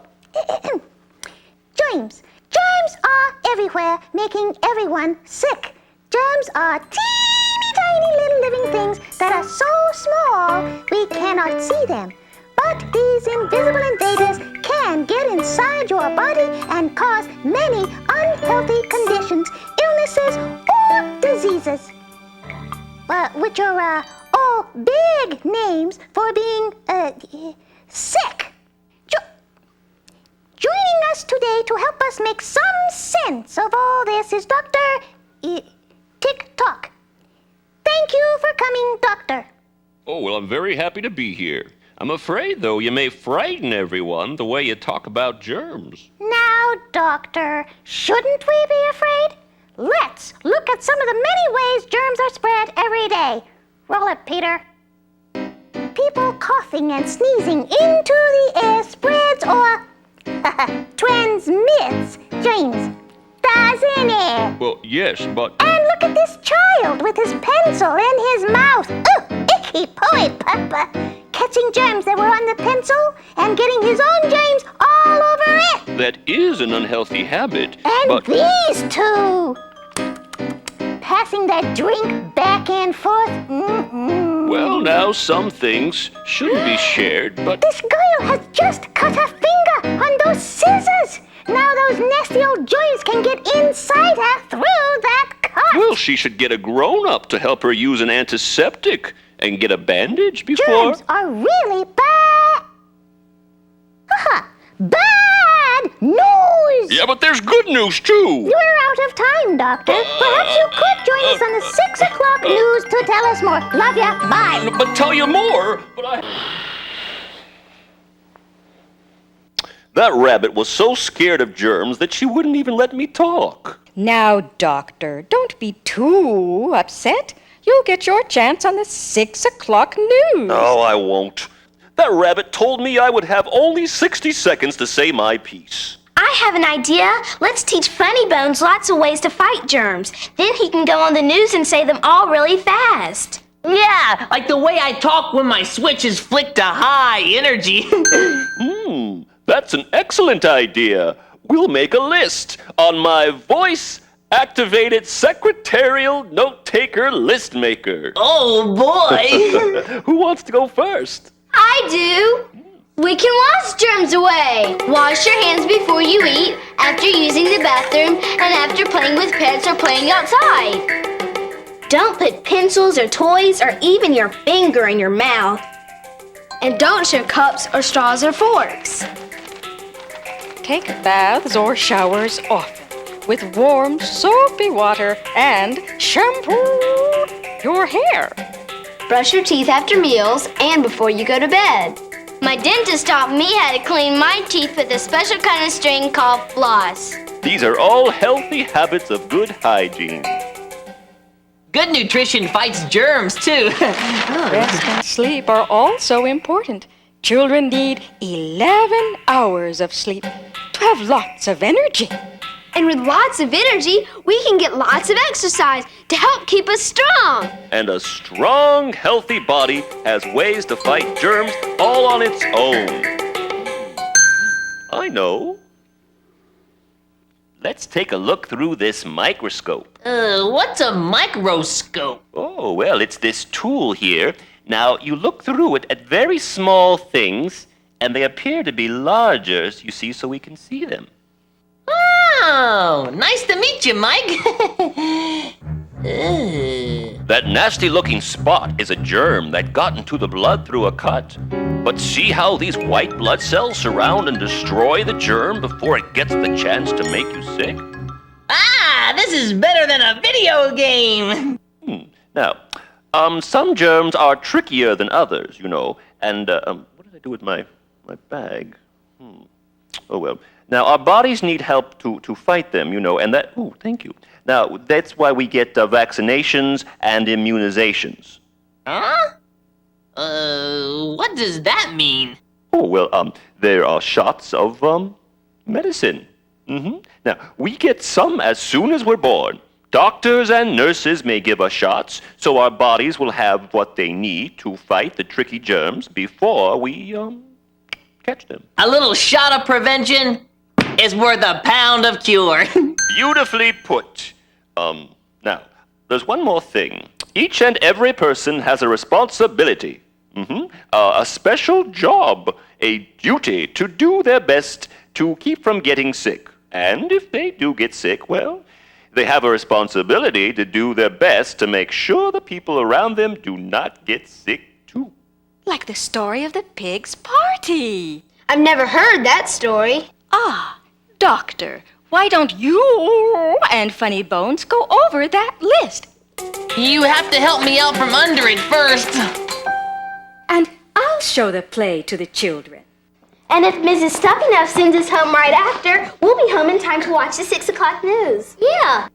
Germs. Germs are everywhere, making everyone sick. Germs are teeny tiny little living things that are so small we cannot see them. But these invisible invaders can get inside your body and cause many unhealthy conditions, illnesses, or diseases. Which are all big names for being sick. Joining us today to help us make some sense of all this is Dr. TikTok. Thank you for coming, Doctor. Oh, well, I'm very happy to be here. I'm afraid, though, you may frighten everyone the way you talk about germs. Now, Doctor, shouldn't we be afraid? Let's look at some of the many ways germs are spread every day. Roll it, Peter. People coughing and sneezing into the air spreads or transmits germs, doesn't it? Well, yes, but... And look at this child with his pencil in his mouth. Ooh, icky poet, Papa. Catching germs that were on the pencil and getting his own germs all over it. That is an unhealthy habit, And but... these two. Passing that drink back and forth. Mm-mm. Well, now, some things shouldn't be shared, but... This girl has just cut her finger on those scissors. Now those nasty old germs can get inside her through that cut. Well, she should get a grown-up to help her use an antiseptic and get a bandage before... Germs are really bad. Bad news. Yeah, but there's good news, too. You're out of time, Doctor. Perhaps you could join us on the 6 o'clock news to tell us more. Love ya. Bye. But tell you more, but I... That rabbit was so scared of germs that she wouldn't even let me talk. Now, Doctor, don't be too upset. You'll get your chance on the 6 o'clock news. No, I won't. That rabbit told me I would have only 60 seconds to say my piece. I have an idea. Let's teach Funnybones lots of ways to fight germs. Then he can go on the news and say them all really fast. Yeah, like the way I talk when my switch is flicked to high energy. That's an excellent idea. We'll make a list on my voice activated secretarial note-taker list maker. Oh, boy. Who wants to go first? I do. We can wash germs away. Wash your hands before you eat, after using the bathroom, and after playing with pets or playing outside. Don't put pencils or toys or even your finger in your mouth. And don't share cups or straws or forks. Take baths or showers often with warm, soapy water and shampoo your hair. Brush your teeth after meals and before you go to bed. My dentist taught me how to clean my teeth with a special kind of string called floss. These are all healthy habits of good hygiene. Good nutrition fights germs, too. Rest and sleep are also important. Children need 11 hours of sleep to have lots of energy. And with lots of energy, we can get lots of exercise to help keep us strong. And a strong, healthy body has ways to fight germs all on its own. I know. Let's take a look through this microscope. What's a microscope? Oh, well, it's this tool here. Now, you look through it at very small things, and they appear to be larger, you see, so we can see them. Oh, nice to meet you, Mike. That nasty-looking spot is a germ that got into the blood through a cut. But see how these white blood cells surround and destroy the germ before it gets the chance to make you sick? Ah, this is better than a video game. Now, some germs are trickier than others, you know. And, what did I do with my bag? Oh, well. Now, our bodies need help to fight them, you know, and that... Oh, thank you. Now, that's why we get vaccinations and immunizations. Huh? What does that mean? Oh, well, there are shots of, medicine. Now, we get some as soon as we're born. Doctors and nurses may give us shots, so our bodies will have what they need to fight the tricky germs before we, catch them. A little shot of prevention is worth a pound of cure. Beautifully put. Now, there's one more thing. Each and every person has a responsibility, a special job, a duty to do their best to keep from getting sick. And if they do get sick, well, they have a responsibility to do their best to make sure the people around them do not get sick too. Like the story of the pig's party. I've never heard that story. Ah, Doctor, why don't you and Funnybones go over that list? You have to help me out from under it first. And I'll show the play to the children. And if Mrs. Stuffinough sends us home right after, we'll be home in time to watch the 6 o'clock news. Yeah.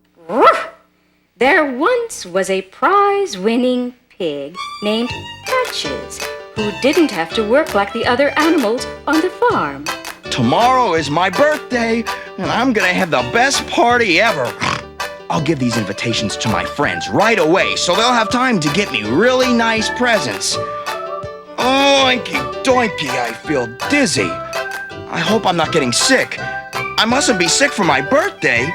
There once was a prize-winning pig named Patches who didn't have to work like the other animals on the farm. Tomorrow is my birthday, and I'm gonna have the best party ever. I'll give these invitations to my friends right away so they'll have time to get me really nice presents. Oinky doinky, I feel dizzy. I hope I'm not getting sick. I mustn't be sick for my birthday.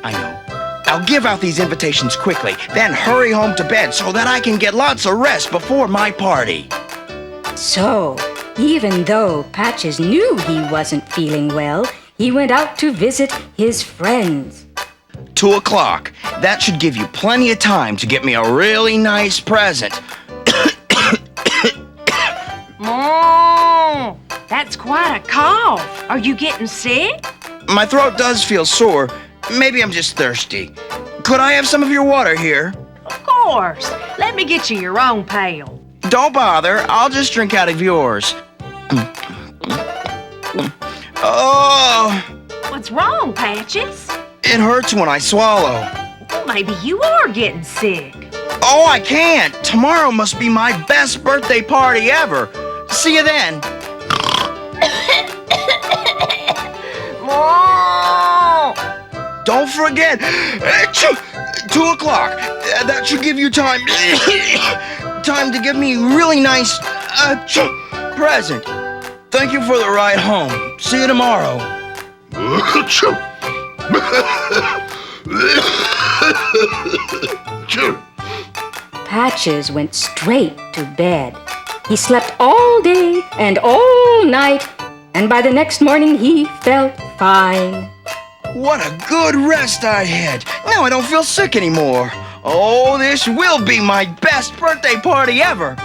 I know. I'll give out these invitations quickly, then hurry home to bed so that I can get lots of rest before my party. So, even though Patches knew he wasn't feeling well, he went out to visit his friends. 2 o'clock. That should give you plenty of time to get me a really nice present. Oh, that's quite a cough. Are you getting sick? My throat does feel sore. Maybe I'm just thirsty. Could I have some of your water here? Of course. Let me get you your own pail. Don't bother. I'll just drink out of yours. Oh! What's wrong, Patches? It hurts when I swallow. Well, maybe you are getting sick. Oh, I can't. Tomorrow must be my best birthday party ever. See you then. Don't forget. 2 o'clock. That should give you time. Time to give me a really nice present. Thank you for the ride home. See you tomorrow. Patches went straight to bed. He slept all day and all night, and by the next morning he felt fine. What a good rest I had. Now I don't feel sick anymore. Oh, this will be my best birthday party ever.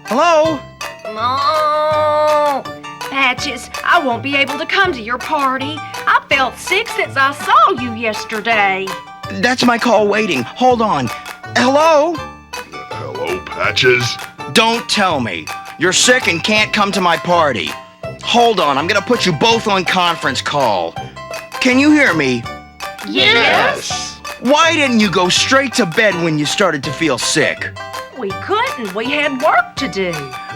Hello? No! Patches, I won't be able to come to your party. I felt sick since I saw you yesterday. That's my call waiting. Hold on. Hello? Hello, Patches? Don't tell me. You're sick and can't come to my party. Hold on, I'm gonna put you both on conference call. Can you hear me? Yes. Why didn't you go straight to bed when you started to feel sick? We couldn't. We had work to do.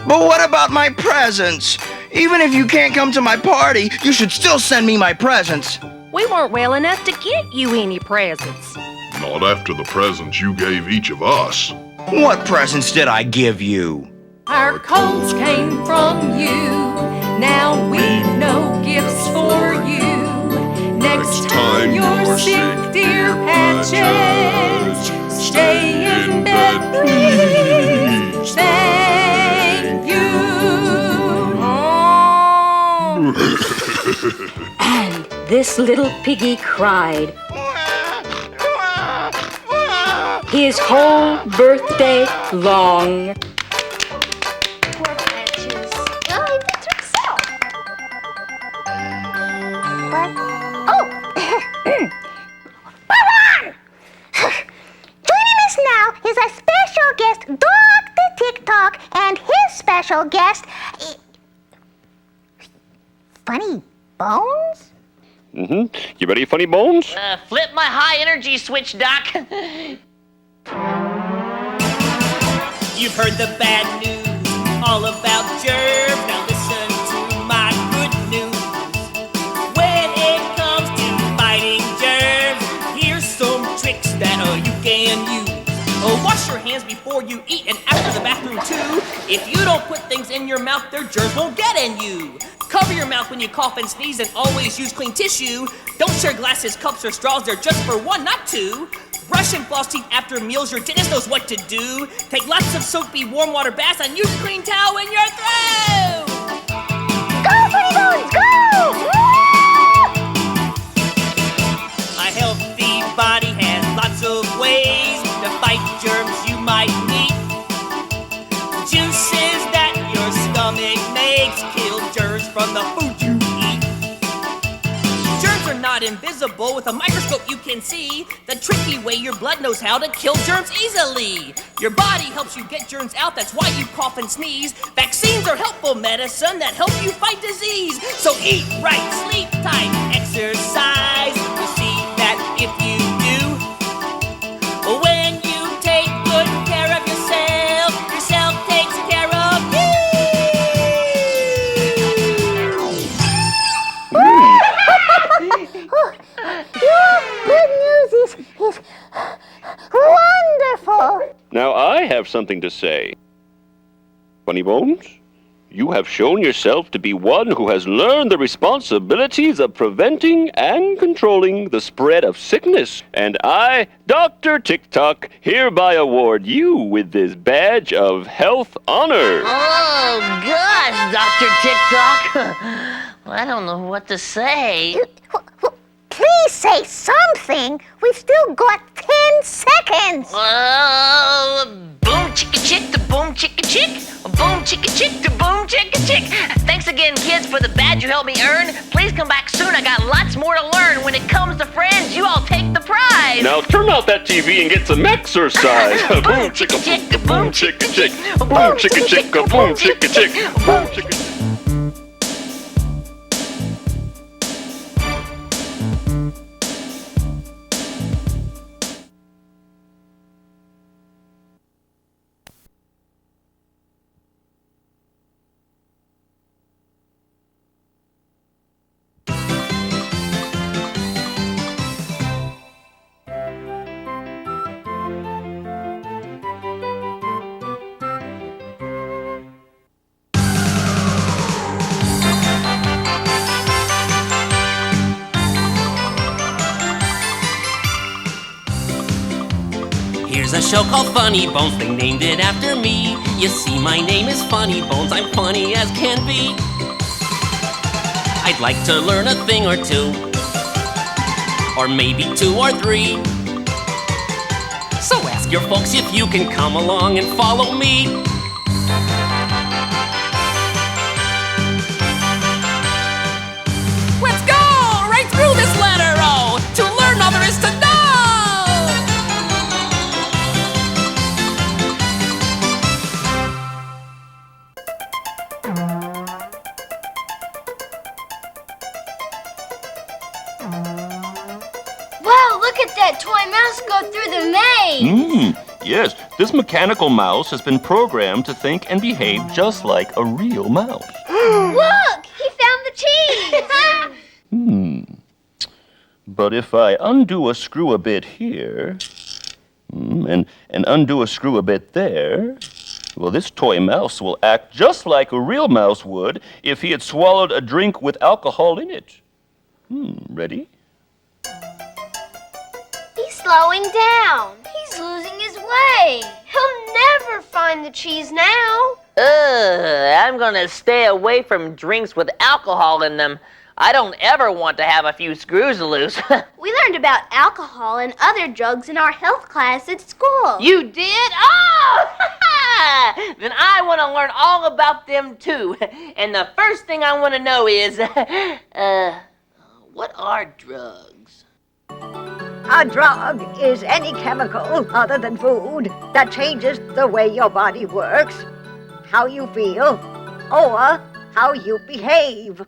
But what about my presents? Even if you can't come to my party, you should still send me my presents. We weren't well enough to get you any presents. Not after the presents you gave each of us. What presents did I give you? Our coats came from you. Now we've no gifts for you. Next time you're sick, dear Patches, stay in bed, please. Thank you. And this little piggy cried his whole birthday long. Poor Patches. Well, he did to himself. What? Oh! Baron! Joining us now is a special guest, Dr. TikTok, and his special guest, Funny Bones? You ready, Funnybones? Flip my high energy switch, Doc. You've heard the bad news all about germs. Now listen to my good news. When it comes to fighting germs, here's some tricks that you can use. Wash your hands before you eat and after the bathroom too. If you don't put things in your mouth, their germs won't get in you. Cover your mouth when you cough and sneeze and always use clean tissue. Don't share glasses, cups, or straws. They're just for one, not two. Brush and floss teeth after meals. Your dentist knows what to do. Take lots of soapy warm water baths and use a clean towel when you're through. Go, Funny Bones, go! A healthy body has lots of ways to fight germs you might meet. Juices that your stomach makes kill germs from the food you eat. Germs are not invisible. With a microscope you can see the tricky way your blood knows how to kill germs easily. Your body helps you get germs out, that's why you cough and sneeze. Vaccines are helpful medicine that help you fight disease. So eat right, sleep tight, exercise. You'll see that if you do, when you take good care of yourself, yourself takes care of you. Your good news is wonderful. Now I have something to say. Funnybones, you have shown yourself to be one who has learned the responsibilities of preventing and controlling the spread of sickness. And I, Dr. TikTok, hereby award you with this badge of health honor. Oh, gosh, Dr. TikTok. I don't know what to say. Please say something. We've still got 10 seconds. Boom chicka chick, the boom chicka chick. Boom chicka chick, the boom chicka chick. Thanks again, kids, for the badge you helped me earn. Please come back soon. I got lots more to learn. When it comes to friends, you all take the prize. Now turn out that TV and get some exercise. Boom chicka chick, boom chicka chick. Boom chicka chick, boom chicka chick. Boom chicka chick. show called Funnybones. They named it after me. You see, my name is Funnybones. I'm funny as can be. I'd like to learn a thing or two, or maybe 2 or 3. So ask your folks if you can come along and follow me. Let's go right through this letter O to learn all there is to know. Wow, look at that toy mouse go through the maze. Yes, this mechanical mouse has been programmed to think and behave just like a real mouse. Look, he found the cheese. But if I undo a screw a bit here, and undo a screw a bit there, well, this toy mouse will act just like a real mouse would if he had swallowed a drink with alcohol in it. Ready? He's slowing down. He's losing his way. He'll never find the cheese now. I'm gonna stay away from drinks with alcohol in them. I don't ever want to have a few screws loose. We learned about alcohol and other drugs in our health class at school. You did? Oh! Then I want to learn all about them too. And the first thing I want to know is, what are drugs? A drug is any chemical other than food that changes the way your body works, how you feel, or how you behave.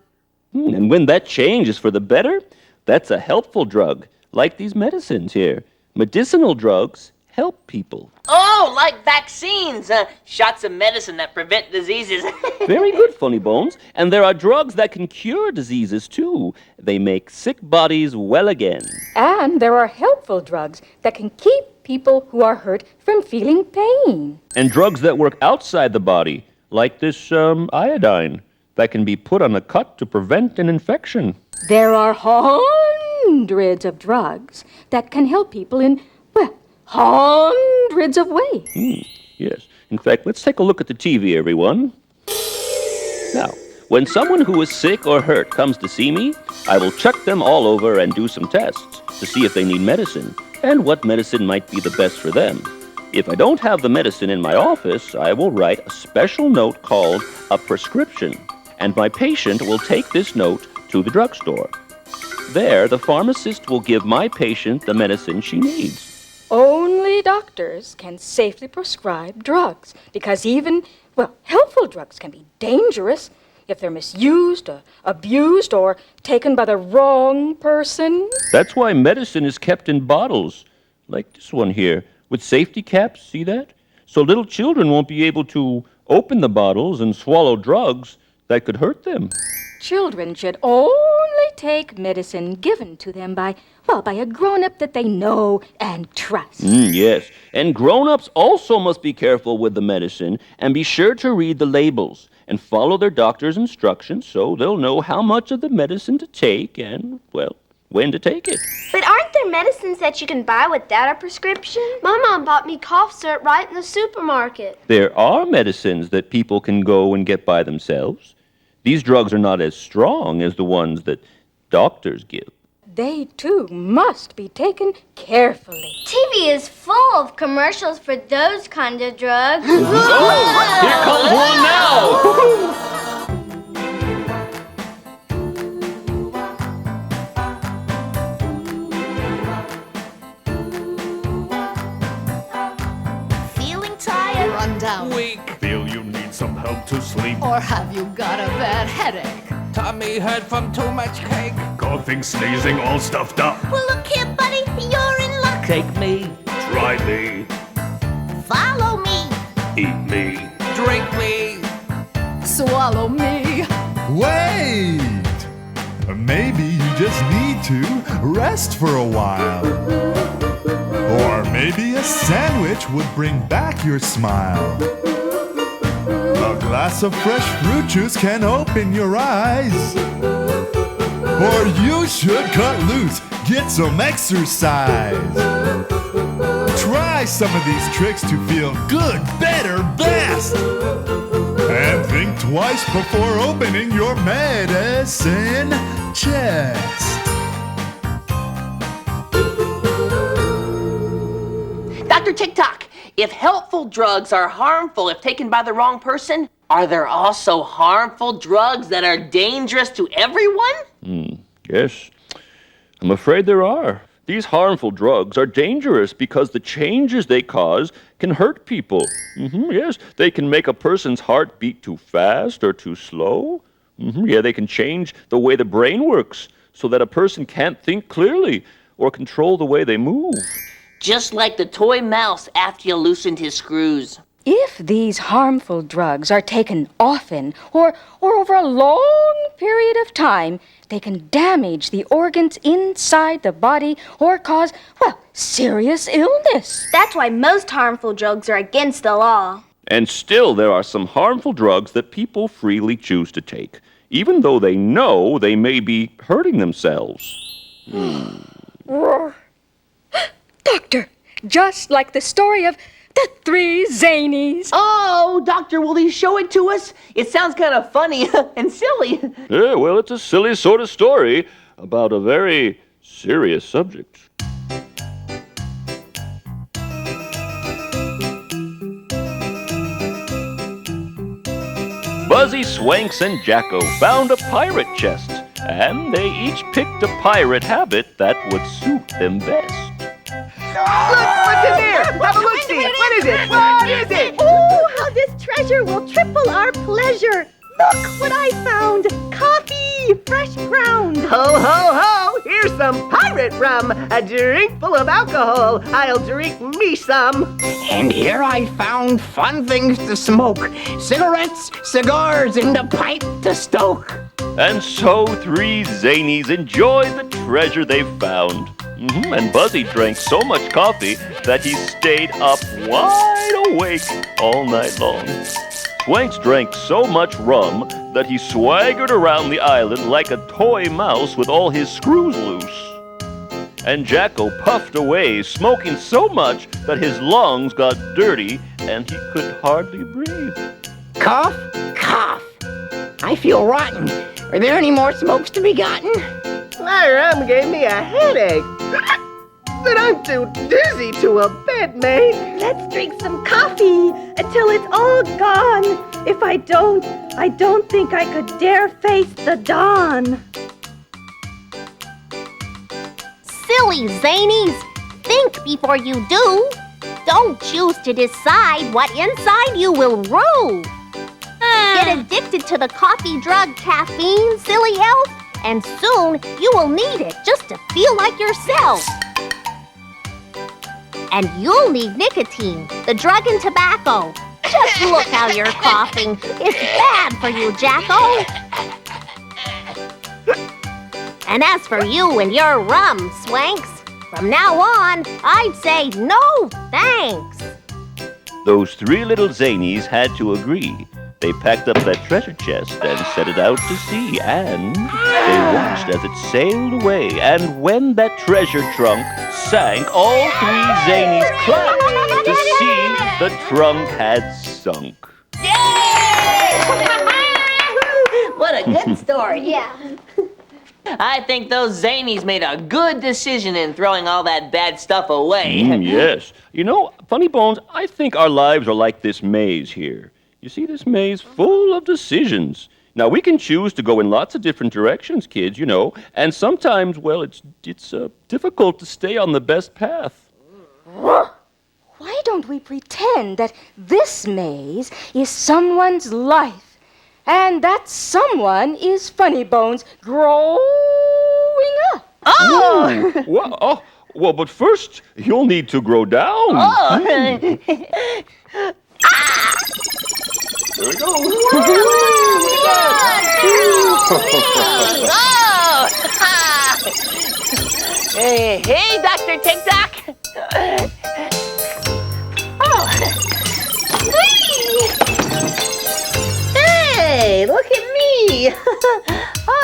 And when that change is for the better, that's a helpful drug, like these medicines here. Medicinal drugs help people. Oh, like vaccines, shots of medicine that prevent diseases. Very good, Funnybones. And there are drugs that can cure diseases, too. They make sick bodies well again. And there are helpful drugs that can keep people who are hurt from feeling pain. And drugs that work outside the body, like this iodine, that can be put on a cut to prevent an infection. There are hundreds of drugs that can help people in, well, hundreds of ways. Yes. In fact, let's take a look at the TV, everyone. Now, when someone who is sick or hurt comes to see me, I will check them all over and do some tests to see if they need medicine and what medicine might be the best for them. If I don't have the medicine in my office, I will write a special note called a prescription, and my patient will take this note to the drugstore. There, the pharmacist will give my patient the medicine she needs. Only doctors can safely prescribe drugs because even, well, helpful drugs can be dangerous if they're misused, or abused, or taken by the wrong person. That's why medicine is kept in bottles, like this one here, with safety caps, see that? So little children won't be able to open the bottles and swallow drugs that could hurt them. Children should only take medicine given to them by a grown-up that they know and trust. Yes, and grown-ups also must be careful with the medicine and be sure to read the labels and follow their doctor's instructions so they'll know how much of the medicine to take and, well, when to take it. But aren't there medicines that you can buy without a prescription? My mom bought me cough syrup right in the supermarket. There are medicines that people can go and get by themselves. These drugs are not as strong as the ones that doctors give. They, too, must be taken carefully. TV is full of commercials for those kind of drugs. Oh, here comes one now! Feeling tired? Run down. Weak. Feel you need some help to sleep. Or have you got a bad headache? Tummy hurt from too much cake. Coughing, sneezing, all stuffed up. Well, look here, buddy, you're in luck. Take me. Try me. Follow me. Eat me. Drink me. Swallow me. Wait! Maybe you just need to rest for a while. Or maybe a sandwich would bring back your smile. A glass of fresh fruit juice can open your eyes. Or you should cut loose, get some exercise. Try Try some of these tricks to feel good, better, best. And think twice before opening your medicine chest. Dr. TikTok, if helpful drugs are harmful if taken by the wrong person, are there also harmful drugs that are dangerous to everyone? Yes, I'm afraid there are. These harmful drugs are dangerous because the changes they cause can hurt people. Yes, they can make a person's heart beat too fast or too slow. Yeah, they can change the way the brain works so that a person can't think clearly or control the way they move. Just like the toy mouse after you loosened his screws. If these harmful drugs are taken often or over a long period of time, they can damage the organs inside the body or cause, well, serious illness. That's why most harmful drugs are against the law. And still, there are some harmful drugs that people freely choose to take, even though they know they may be hurting themselves. Doctor, just like the story of the 3 zanies. Oh, Doctor, will you show it to us? It sounds kind of funny and silly. Yeah, well, it's a silly sort of story about a very serious subject. Buzzy, Swanks, and Jacko found a pirate chest, and they each picked a pirate habit that would suit them best. Look, what's in there? Have a look-see. What is it? What is it? Oh, how this treasure will triple our pleasure. Look what I found. Coffee, fresh ground. Ho, ho, ho! Here's some pirate rum, a drink full of alcohol. I'll drink me some. And here I found fun things to smoke. Cigarettes, cigars, and a pipe to stoke. And so 3 zanies enjoyed the treasure they found. And Buzzy drank so much coffee that he stayed up wide awake all night long. Swanks drank so much rum that he swaggered around the island like a toy mouse with all his screws loose. And Jacko puffed away, smoking so much that his lungs got dirty and he could hardly breathe. Cough, cough. I feel rotten. Are there any more smokes to be gotten? My rum gave me a headache. But I'm too dizzy to a bed, mate. Let's drink some coffee until it's all gone. If I don't think I could dare face the dawn. Silly zanies, think before you do. Don't choose to decide what inside you will rue. Get addicted to the coffee drug caffeine, silly elf, and soon you will need it just to feel like yourself. And you'll need nicotine, the drug in tobacco. Just look how you're coughing. It's bad for you, Jacko. And as for you and your rum, Swanks, from now on, I'd say no thanks. Those 3 little zanies had to agree. They packed up that treasure chest and set it out to sea, and they watched as it sailed away. And when that treasure trunk sank, all 3 zanies clapped to see the trunk had sunk. What a good story. Yeah. I think those zanies made a good decision in throwing all that bad stuff away. Yes. You know, Funnybones, I think our lives are like this maze here. You see this maze full of decisions. Now, we can choose to go in lots of different directions, kids, you know, and sometimes, well, it's difficult to stay on the best path. Why don't we pretend that this maze is someone's life, and that someone is Funnybones growing up? Oh! Well, but first, you'll need to grow down. There we go. Hey, Dr. TikTok. Hey, look at me.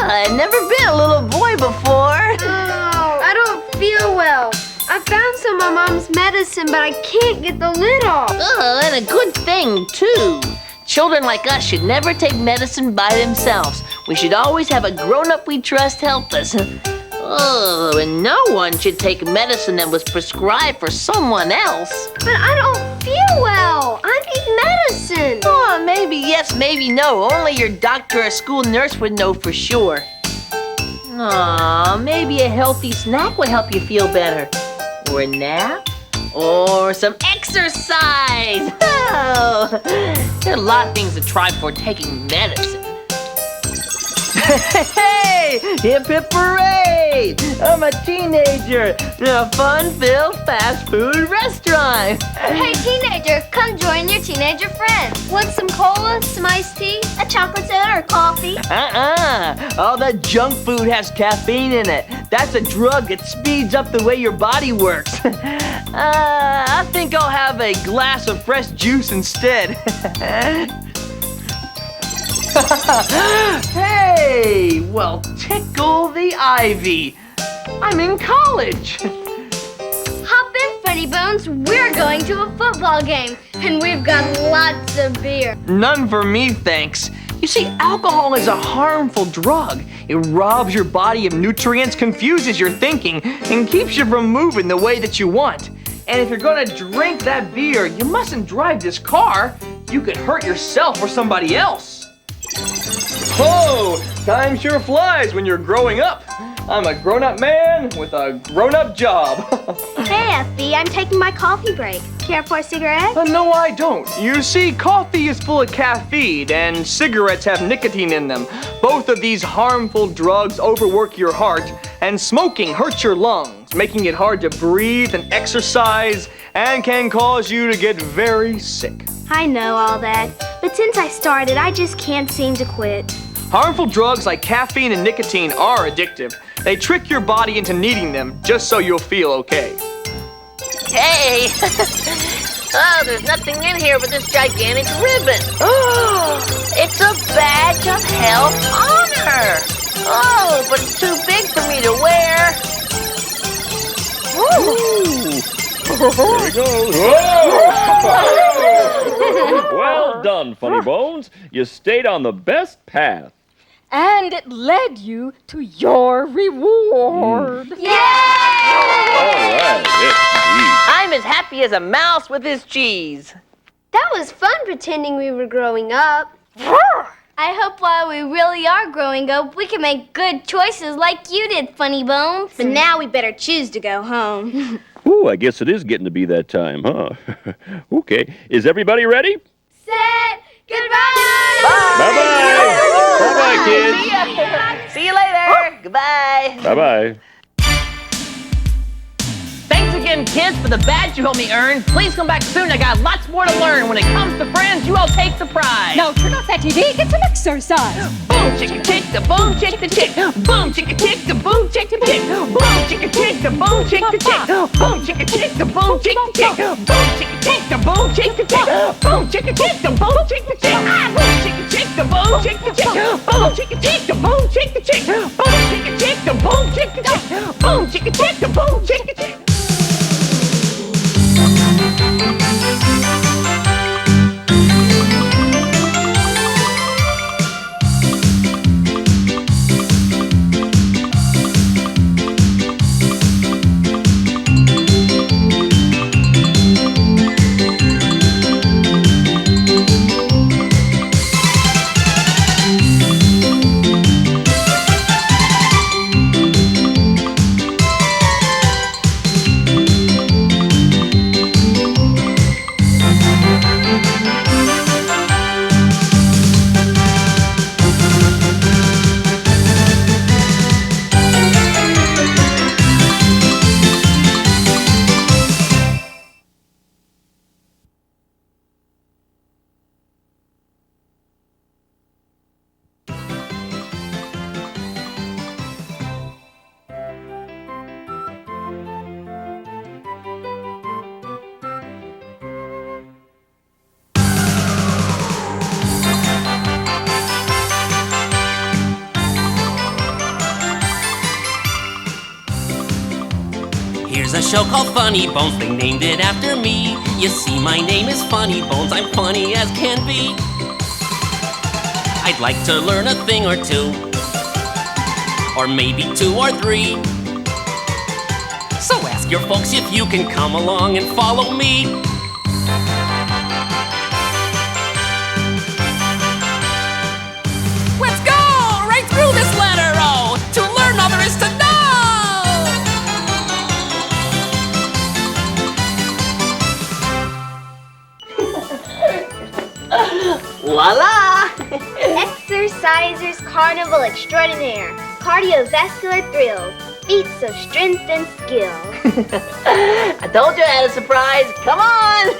I've never been a little boy before. Oh, I don't feel well. I found some of my mom's medicine, but I can't get the lid off. And a good thing, too. Children like us should never take medicine by themselves. We should always have a grown-up we trust help us. Oh, and no one should take medicine that was prescribed for someone else. But I don't feel well. I need medicine. Oh, maybe yes, maybe no. Only your doctor or school nurse would know for sure. Aw, maybe a healthy snack would help you feel better. Or a nap. Or some exercise. Oh, there are a lot of things to try before taking medicine. Hey, hip hip hooray! I'm a teenager in a fun-filled fast food restaurant. Hey, teenager, come join your teenager friends. Want some cola, some iced tea, a chocolate soda, or coffee? All that junk food has caffeine in it. That's a drug that speeds up the way your body works. I think I'll have a glass of fresh juice instead. Hey, well, tickle the ivy. I'm in college. Hop in, Funnybones. We're going to a football game, and we've got lots of beer. None for me, thanks. You see, alcohol is a harmful drug. It robs your body of nutrients, confuses your thinking, and keeps you from moving the way that you want. And if you're gonna drink that beer, you mustn't drive this car. You could hurt yourself or somebody else. Oh, time sure flies when you're growing up. I'm a grown-up man with a grown-up job. Hey, FB, I'm taking my coffee break. Care for a cigarette? No, I don't. You see, coffee is full of caffeine and cigarettes have nicotine in them. Both of these harmful drugs overwork your heart, and smoking hurts your lungs, making it hard to breathe and exercise, and can cause you to get very sick. I know all that, but since I started, I just can't seem to quit. Harmful drugs like caffeine and nicotine are addictive. They trick your body into needing them just so you'll feel okay. Hey! Oh, there's nothing in here but this gigantic ribbon. Oh, it's a badge of health honor. Oh, but it's too big for me to wear. Ooh. There we go. Well done, Funnybones. You stayed on the best path. And it led you to your reward. All right, yes, indeed. I'm as happy as a mouse with his cheese. That was fun pretending we were growing up. I hope while we really are growing up, we can make good choices like you did, Funnybones. But now we better choose to go home. Ooh, I guess it is getting to be that time, huh? Okay, is everybody ready? Set, goodbye! Bye-bye! Bye-bye, kids! See you later! Goodbye! Bye-bye. Thanks again, kids, for the badge you helped me earn. Please come back soon. I got lots more to learn. When it comes to friends, you all take the prize. Now turn off that TV, get some exercise. Boom, chicka tick, the boom, chick the tick. Boom, chicka tick, the boom, chick the tick. Boom, chicka tick, the boom, chick the tick. Boom, chicka tick, the boom, chick the tick. Boom, chicka tick, the boom, chick the tick. Boom, chicka tick, the boom, chick the tick. Boom, chicka tick, the boom, chick the tick. Boom, chicka tick, the boom, chick the tick. Boom, chicka tick, the boom, chick the tick. Boom, chicka tick, the boom, chick the tick. show called Funnybones, they named it after me. You see, my name is Funnybones, I'm funny as can be. I'd like to learn a thing or two, or maybe 2 or 3. So ask your folks if you can come along and follow me. Let's go right through this letter O to learn all there is to know. Voila! Exercisers Carnival Extraordinaire. Cardiovascular thrills. Feats of strength and skill. I told you I had a surprise. Come on!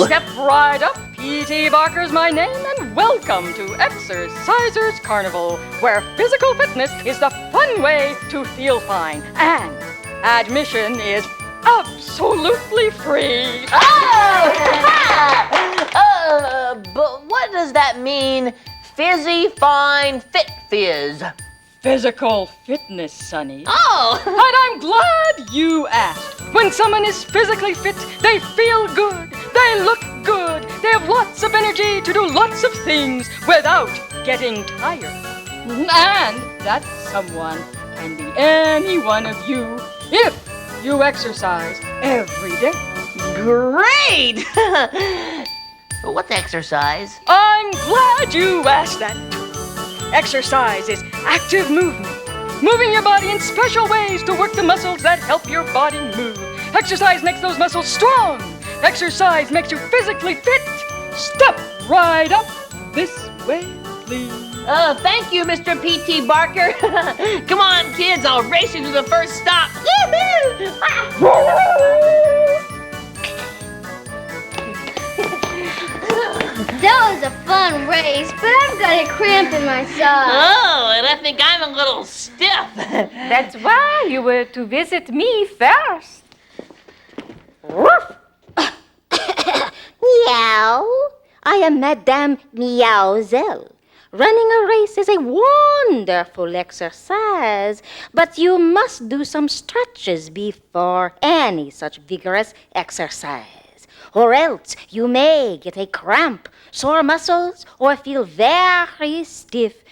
Step right up. P.T. Barker's my name, and welcome to Exercisers Carnival, where physical fitness is the fun way to feel fine. And admission is absolutely free. But what does that mean? Fizzy, fine, fit fizz. Physical fitness, Sonny. Oh! And I'm glad you asked. When someone is physically fit, they feel good, they look good, they have lots of energy to do lots of things without getting tired. And that someone can be any one of you if you exercise every day. Great! What's exercise? I'm glad you asked that. Exercise is active movement. Moving your body in special ways to work the muscles that help your body move. Exercise makes those muscles strong. Exercise makes you physically fit. Step right up this way, please. Thank you, Mr. P.T. Barker. Come on, kids, I'll race you to the first stop. That was a fun race, but I've got a cramp in my side. Oh, and I think I'm a little stiff. That's why you were to visit me first. Meow. I am Madame Meowzel. Running a race is a wonderful exercise, but you must do some stretches before any such vigorous exercise, or else you may get a cramp, sore muscles, or feel very stiff,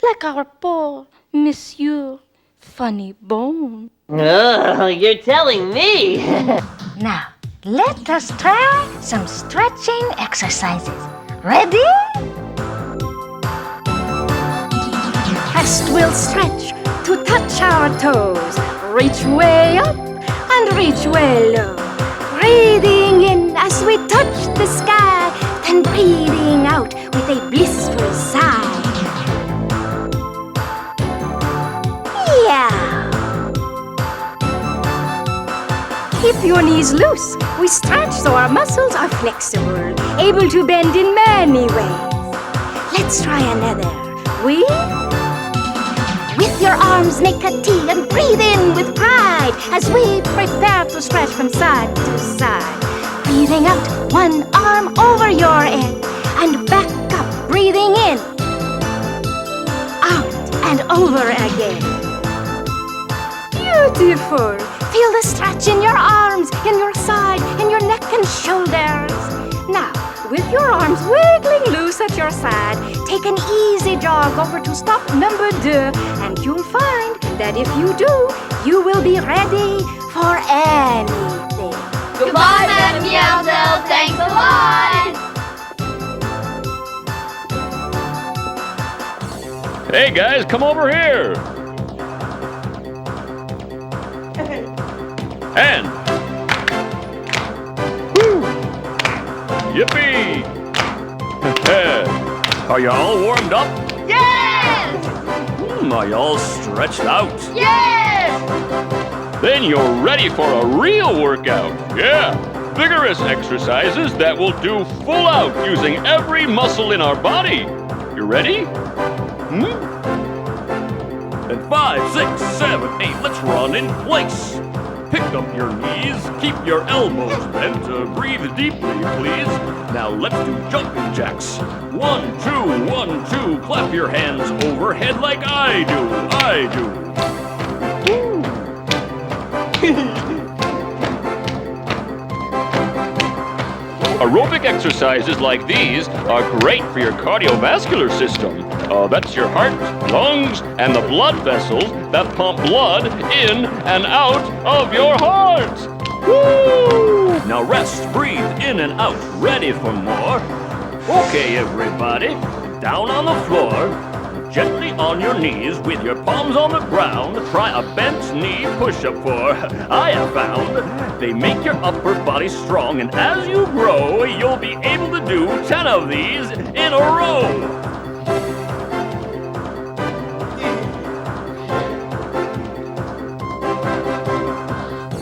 like our poor Monsieur Funnybones. Oh, you're telling me. Now, let us try some stretching exercises. Ready? First we'll stretch to touch our toes. Reach way up and reach way low. Breathing in as we touch the sky, then breathing out with a blissful sigh. Yeah. Keep your knees loose. We stretch so our muscles are flexible, able to bend in many ways. Let's try another. With your arms make a T and breathe in with pride as we prepare to stretch from side to side. Breathing out, one arm over your head and back up, breathing in, out and over again. Beautiful. Feel the stretch in your arms, in your side, in your neck and shoulders. Now, with your arms wiggling loose at your side, take an easy jog over to stop number 2, and you'll find that if you do, you will be ready for anything. Goodbye, Madam Meowzel. Thanks a lot. Hey guys, come over here. And yippee! Are you all warmed up? Yes! Are you all stretched out? Yes! Then you're ready for a real workout. Yeah, vigorous exercises that will do full out using every muscle in our body. You ready? And 5, 6, 7, 8, let's run in place. Pick up your knees, keep your elbows bent, breathe deeply, please. Now let's do jumping jacks. 1, 2, 1, 2, clap your hands overhead like I do. Aerobic exercises like these are great for your cardiovascular system. That's your heart, lungs, and the blood vessels that pump blood in and out of your heart. Woo! Now rest, breathe in and out. Ready for more? Okay, everybody. Down on the floor. Gently on your knees with your palms on the ground. Try a bent knee push-up for I have found they make your upper body strong, and as you grow, you'll be able to do 10 of these in a row.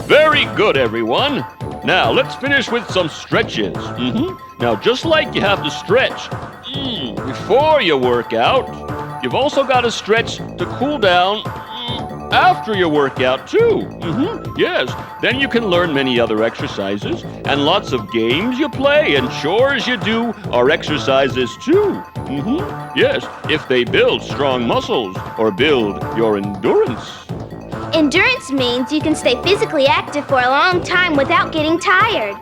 Very good, everyone. Now, let's finish with some stretches. Now, just like you have to stretch before you work out, you've also got to stretch to cool down after your workout, too. Yes, then you can learn many other exercises, and lots of games you play and chores you do are exercises, too. Yes, if they build strong muscles or build your endurance. Endurance means you can stay physically active for a long time without getting tired.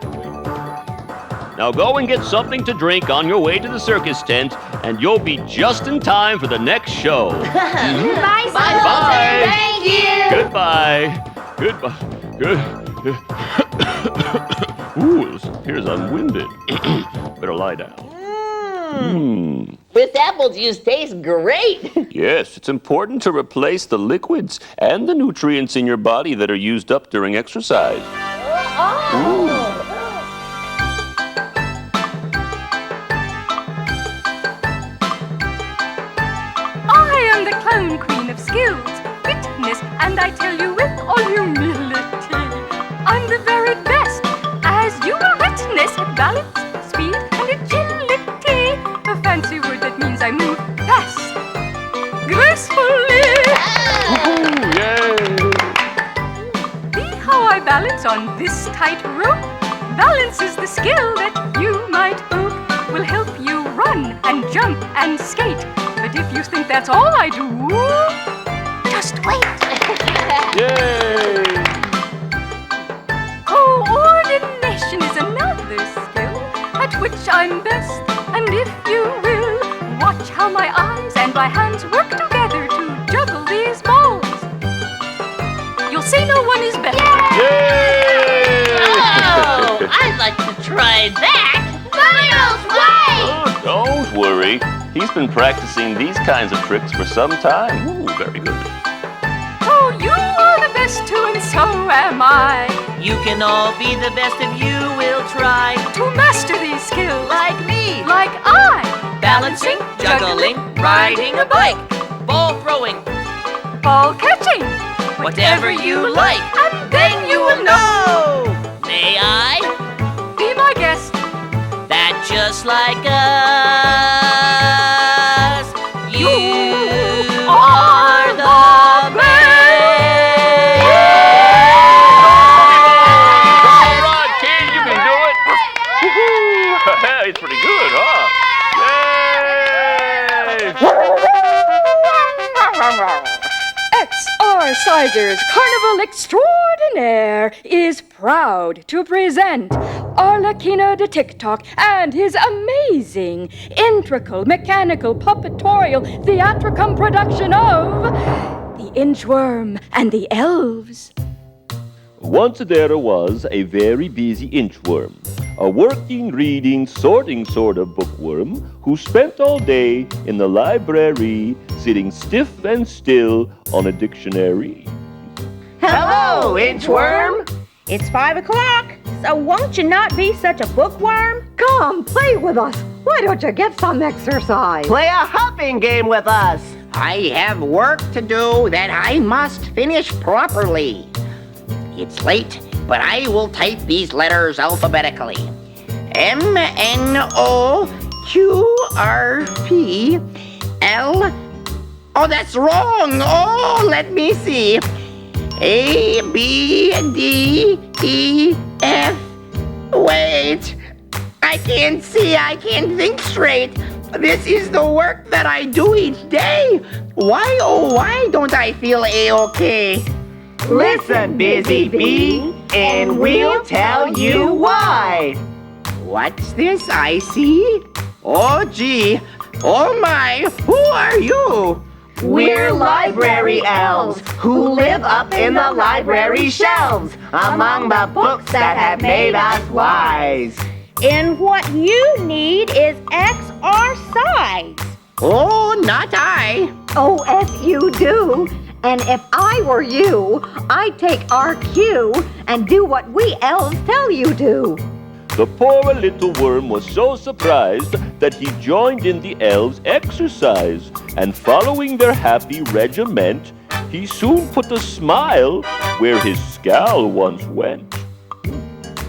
Now go and get something to drink on your way to the circus tent, and you'll be just in time for the next show. Bye, Sultan. Bye. Thank you. Goodbye. Goodbye. Ooh, here's unwinded. Better lie down. This apple juice tastes great. Yes, it's important to replace the liquids and the nutrients in your body that are used up during exercise. Ooh. Clown queen of skills, fitness, and I tell you with all humility, I'm the very best, as you will witness at balance, speed, and agility. A fancy word that means I move fast, gracefully. See how I balance on this tight rope? Balance is the skill that you might hope will help you run and jump and skate. But if you think that's all I do, just wait. Yay! Coordination is another skill at which I'm best. And if you will, watch how my eyes and my hands work together to juggle these balls. You'll see no one is better. Yay! Oh, I'd like to try that. Oh, don't worry. He's been practicing these kinds of tricks for some time. Ooh, very good. Oh, you are the best too, and so am I. You can all be the best if you will try to master these skills. Like me. Like I. Balancing, juggling, riding a bike, ball throwing, ball catching. Whatever you like, and then you will know. May I? Be my guest. That just like us, you are the best. All right, kid, you can do it. Hey, it's pretty good, huh? Yay! XR Sizer's Carnival Extraordinaire is proud to present Arlecchino de TikTok and his amazing, integral, mechanical, puppetorial, theatricum production of The Inchworm and the Elves. Once there was a very busy inchworm, a working, reading, sorting sort of bookworm who spent all day in the library sitting stiff and still on a dictionary. Hello, inchworm. It's 5 o'clock, so won't you not be such a bookworm? Come, play with us. Why don't you get some exercise? Play a hopping game with us. I have work to do that I must finish properly. It's late, but I will type these letters alphabetically. M-N-O-Q-R-P-L. Oh, that's wrong. Oh, let me see. A, B, D, E, F. Wait. I can't see. I can't think straight. This is the work that I do each day. Why, oh, why don't I feel A-okay? Listen, busy bee, and we'll tell you why. What's this I see? Oh, gee. Oh, my. Who are you? We're library elves who live up in the library shelves among the books that have made us wise. And what you need is exercise. Oh, not I. Oh, if you do. And if I were you, I'd take our cue and do what we elves tell you to. The poor little worm was so surprised that he joined in the elves' exercise, and following their happy regiment, he soon put a smile where his scowl once went.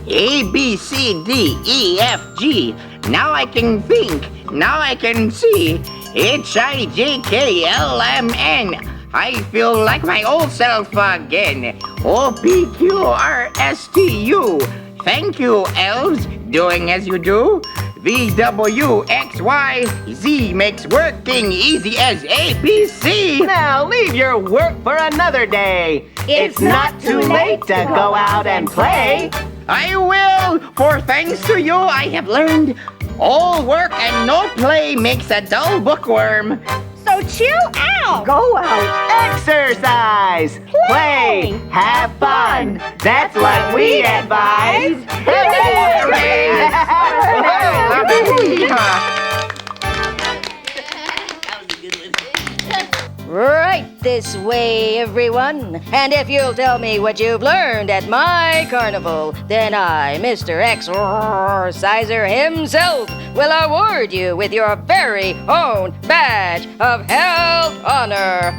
A, B, C, D, E, F, G. Now I can think. Now I can see. H, I, J, K, L, M, N. I feel like my old self again. O, P, Q, R, S, T, U. Thank you, elves, doing as you do. V, W, X, Y, Z makes working easy as ABC. Now leave your work for another day. It's not too late to go out and play. I will, for thanks to you I have learned all work and no play makes a dull bookworm. So chill out. Go out. Exercise. Play. Have fun. That's what we advise. Right this way, everyone. And if you'll tell me what you've learned at my carnival, then I, Mr. Exorciser himself, will award you with your very own badge of health honor.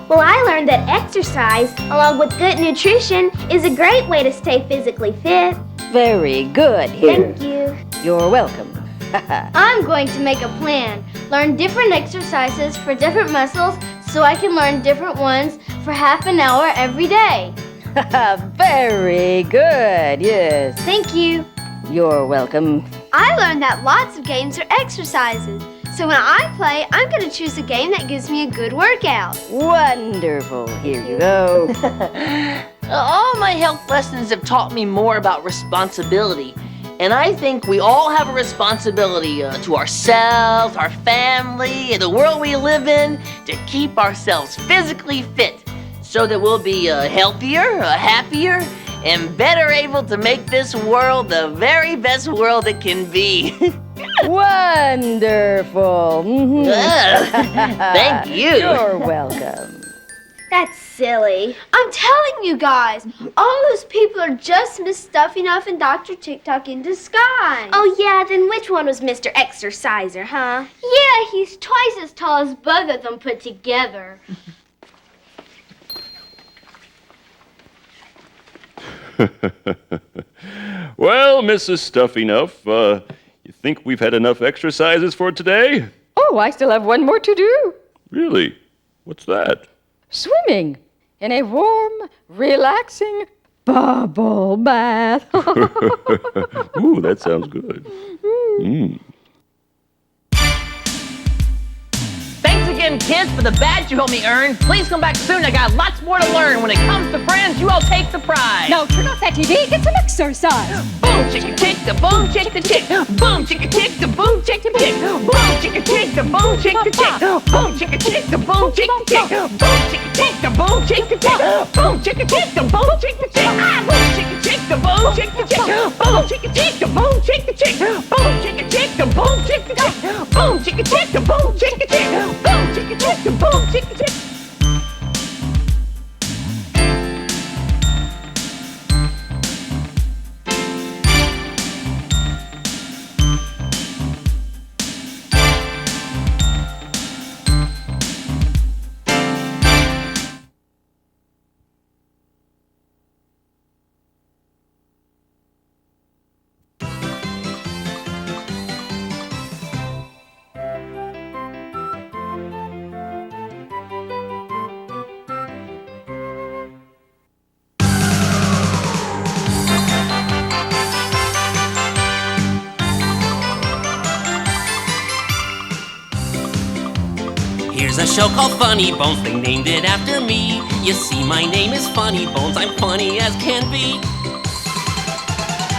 Well, I learned that exercise, along with good nutrition, is a great way to stay physically fit. Very good. Thank you. You're welcome. I'm going to make a plan. Learn different exercises for different muscles so I can learn different ones for half an hour every day. Very good, yes. Thank you. You're welcome. I learned that lots of games are exercises. So when I play, I'm going to choose a game that gives me a good workout. Wonderful. Here you go. All my health lessons have taught me more about responsibility. And I think we all have a responsibility to ourselves, our family, and the world we live in to keep ourselves physically fit so that we'll be healthier, happier, and better able to make this world the very best world it can be. Wonderful. Thank you. You're welcome. That's silly. I'm telling you guys, all those people are just Miss Stuffinuff and Dr. TikTok in disguise. Oh yeah, then which one was Mr. Exerciser, huh? Yeah, he's twice as tall as both of them put together. Well, Mrs. Stuffinuff, you think we've had enough exercises for today? Oh, I still have one more to do. Really? What's that? Swimming in a warm, relaxing bubble bath. Ooh, that sounds good. Mm. Thanks again, kids, for the badge you helped me earn. Please come back soon. I got lots more to learn. When it comes to friends, you all take the prize. Now turn off that TV, get some exercise. Boom, chicka tick, the boom, chick the tick. Boom, chicka tick, the boom, chick the tick. Boom, chicka tick, the boom, chick the tick. Boom, chicka tick, the boom, chick the tick. Boom, chicka tick, the boom, chick the tick. Boom, chicka tick, the boom, chick the tick. Boom, chicka tick, the boom, chick the tick. Boom, chicka tick, the boom, chick the tick. Boom, chicka tick, the boom, chick the tick. Boom, chicka tick, the boom, chick the tick. Boom, chicka tick, the boom, chick the tick. There's a show called Funnybones, they named it after me. You see, my name is Funnybones, I'm funny as can be.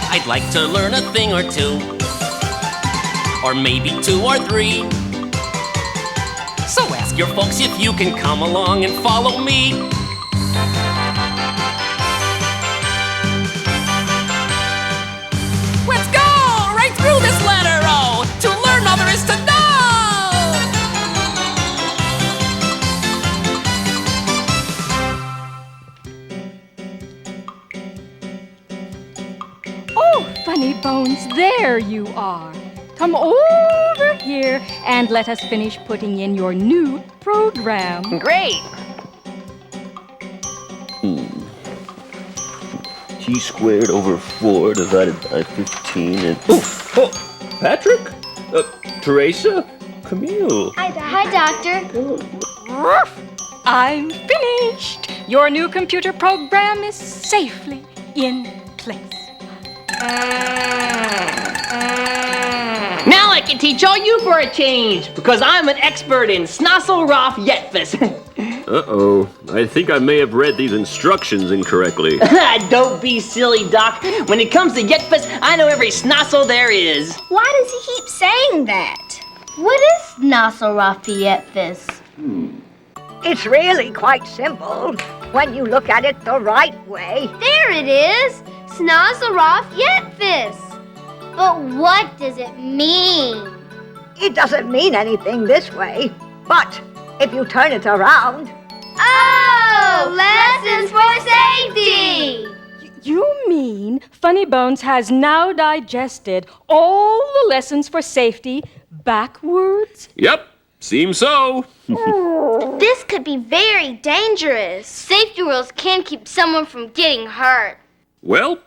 I'd like to learn a thing or two, or maybe 2 or 3. So ask your folks if you can come along and follow me. Let's go right through this letter O to learn all there is to know. Oh, Funnybones, there you are. Come over here and let us finish putting in your new program. Great. T squared over 4 divided by 15 and... Oh, Patrick? Teresa? Camille? Hi, Doctor. I'm finished. Your new computer program is safely in place. Now I can teach all you for a change, because I'm an expert in Snosselroff Yetfus. Uh-oh. I think I may have read these instructions incorrectly. Don't be silly, Doc. When it comes to Yetfus, I know every snozzle there is. Why does he keep saying that? What is Snosselroff-Yetfus? It's really quite simple when you look at it the right way. There it is! Snosselroff-Yetfus! But what does it mean? It doesn't mean anything this way, but if you turn it around... Oh! Lessons for safety! You mean Funnybones has now digested all the lessons for safety backwards? Yep, seems so. This could be very dangerous. Safety rules can keep someone from getting hurt. Well,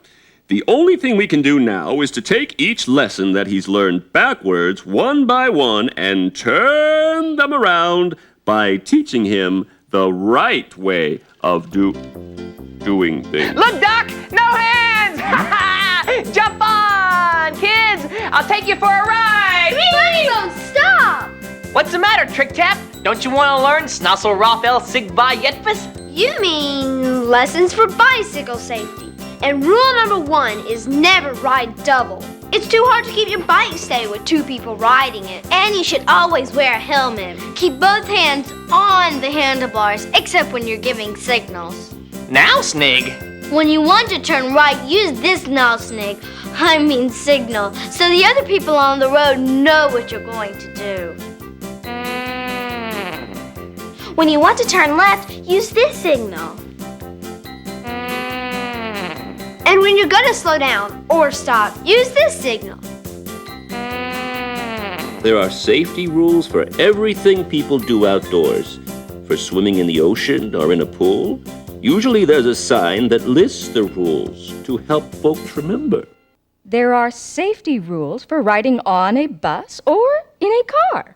the only thing we can do now is to take each lesson that he's learned backwards, one by one, and turn them around by teaching him the right way of doing things. Look, Doc! No hands! Jump on, kids! I'll take you for a ride! Funnybones, stop! What's the matter, Trick Tap? Don't you want to learn Snosselroff El Sigba Yetfus? You mean lessons for bicycle safety. And rule number 1 is never ride double. It's too hard to keep your bike steady with 2 people riding it. And you should always wear a helmet. Keep both hands on the handlebars, except when you're giving signals. Now, Snig. When you want to turn right, use this now, Snig. I mean signal, so the other people on the road know what you're going to do. When you want to turn left, use this signal. And when you're gonna slow down or stop, use this signal. There are safety rules for everything people do outdoors. For swimming in the ocean or in a pool, usually there's a sign that lists the rules to help folks remember. There are safety rules for riding on a bus or in a car.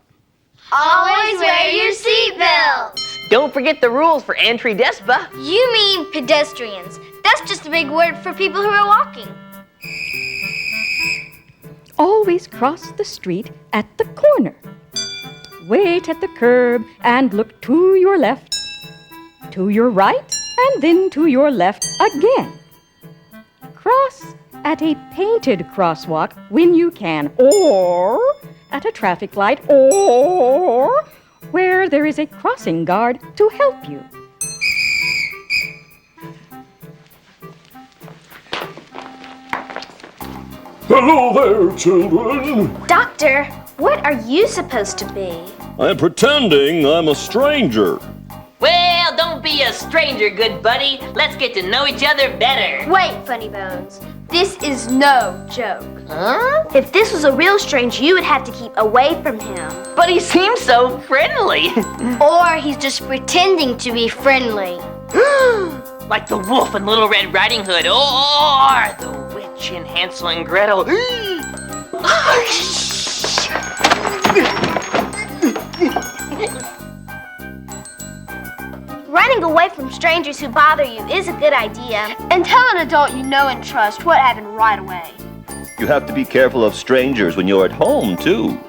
Always wear your seatbelt. Don't forget the rules for entry despa. You mean pedestrians. That's just a big word for people who are walking. Always cross the street at the corner. Wait at the curb and look to your left, to your right, and then to your left again. Cross at a painted crosswalk when you can, or at a traffic light, or where there is a crossing guard to help you. Hello there, children. Doctor, what are you supposed to be? I'm pretending I'm a stranger. Well, don't be a stranger, good buddy. Let's get to know each other better. Wait, Funnybones. This is no joke. Huh? If this was a real stranger, you would have to keep away from him. But he seems so friendly. Or he's just pretending to be friendly. Like the wolf in Little Red Riding Hood, or the witch in Hansel and Gretel. Running away from strangers who bother you is a good idea. And tell an adult you know and trust what happened right away. You have to be careful of strangers when you're at home, too.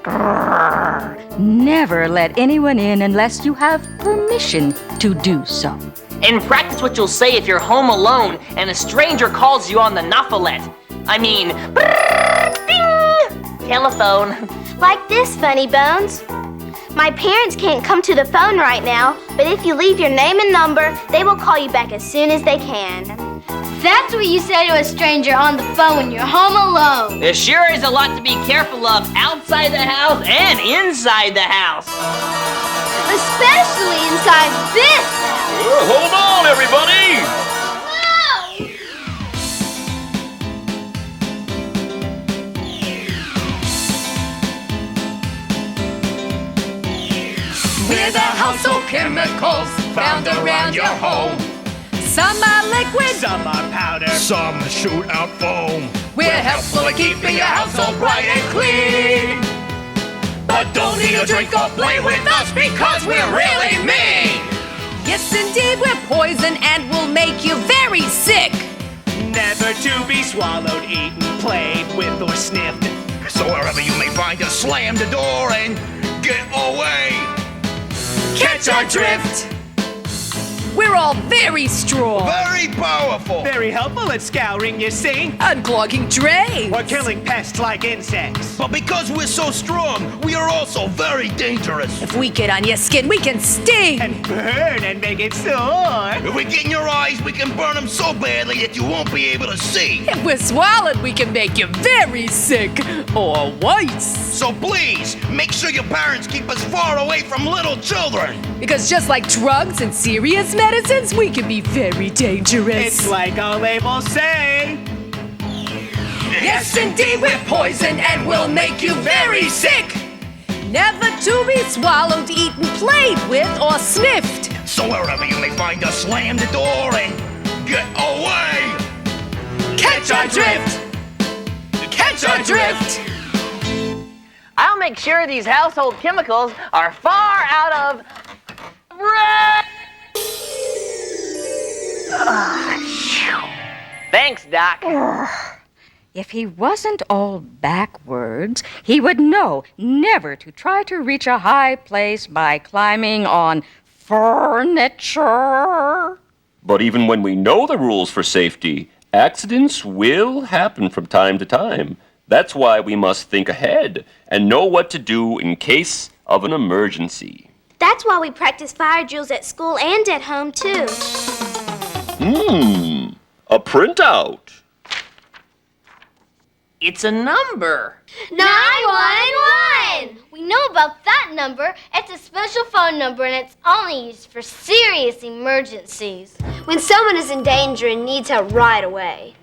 Never let anyone in unless you have permission to do so. And practice what you'll say if you're home alone and a stranger calls you on the naphalet. I mean, ding, telephone. Like this, Funnybones. My parents can't come to the phone right now, but if you leave your name and number, they will call you back as soon as they can. That's what you say to a stranger on the phone when you're home alone. There sure is a lot to be careful of outside the house and inside the house. Especially inside this house. Hold on, everybody! We're the household chemicals found around your home. Some are liquid, Some are powder. Some shoot out foam. We're helpful in keeping your household bright and clean. But don't eat or drink or play with us because we're really mean. yes indeed, we're poison and will make you very sick. Never to be swallowed, eaten, played with, or sniffed. So wherever you may find us, slam the door and get away. Catch our drift. We're all very strong. Very powerful. Very helpful at scouring your sink. Unclogging drains. Or killing pests like insects. But because we're so strong, we are also very dangerous. If we get on your skin, we can sting. And burn and make it sore. If we get in your eyes, we can burn them so badly that you won't be able to see. If we're swallowed, we can make you very sick or worse. So please, make sure your parents keep us far away from little children. Because just like drugs and serious medicines, we can be very dangerous. It's like our labels say. Yes, indeed, we're poison and we'll make you very sick. Never to be swallowed, eaten, played with, or sniffed. So wherever you may find us, slam the door and get away. Catch our drift. Catch our drift. I'll make sure these household chemicals are far out of range. Thanks, Doc. If he wasn't all backwards, he would know never to try to reach a high place by climbing on furniture. But even when we know the rules for safety, accidents will happen from time to time. That's why we must think ahead and know what to do in case of an emergency. That's why we practice fire drills at school and at home, too. A printout. It's a number. 911! We know about that number. It's a special phone number and it's only used for serious emergencies. When someone is in danger and needs help right away.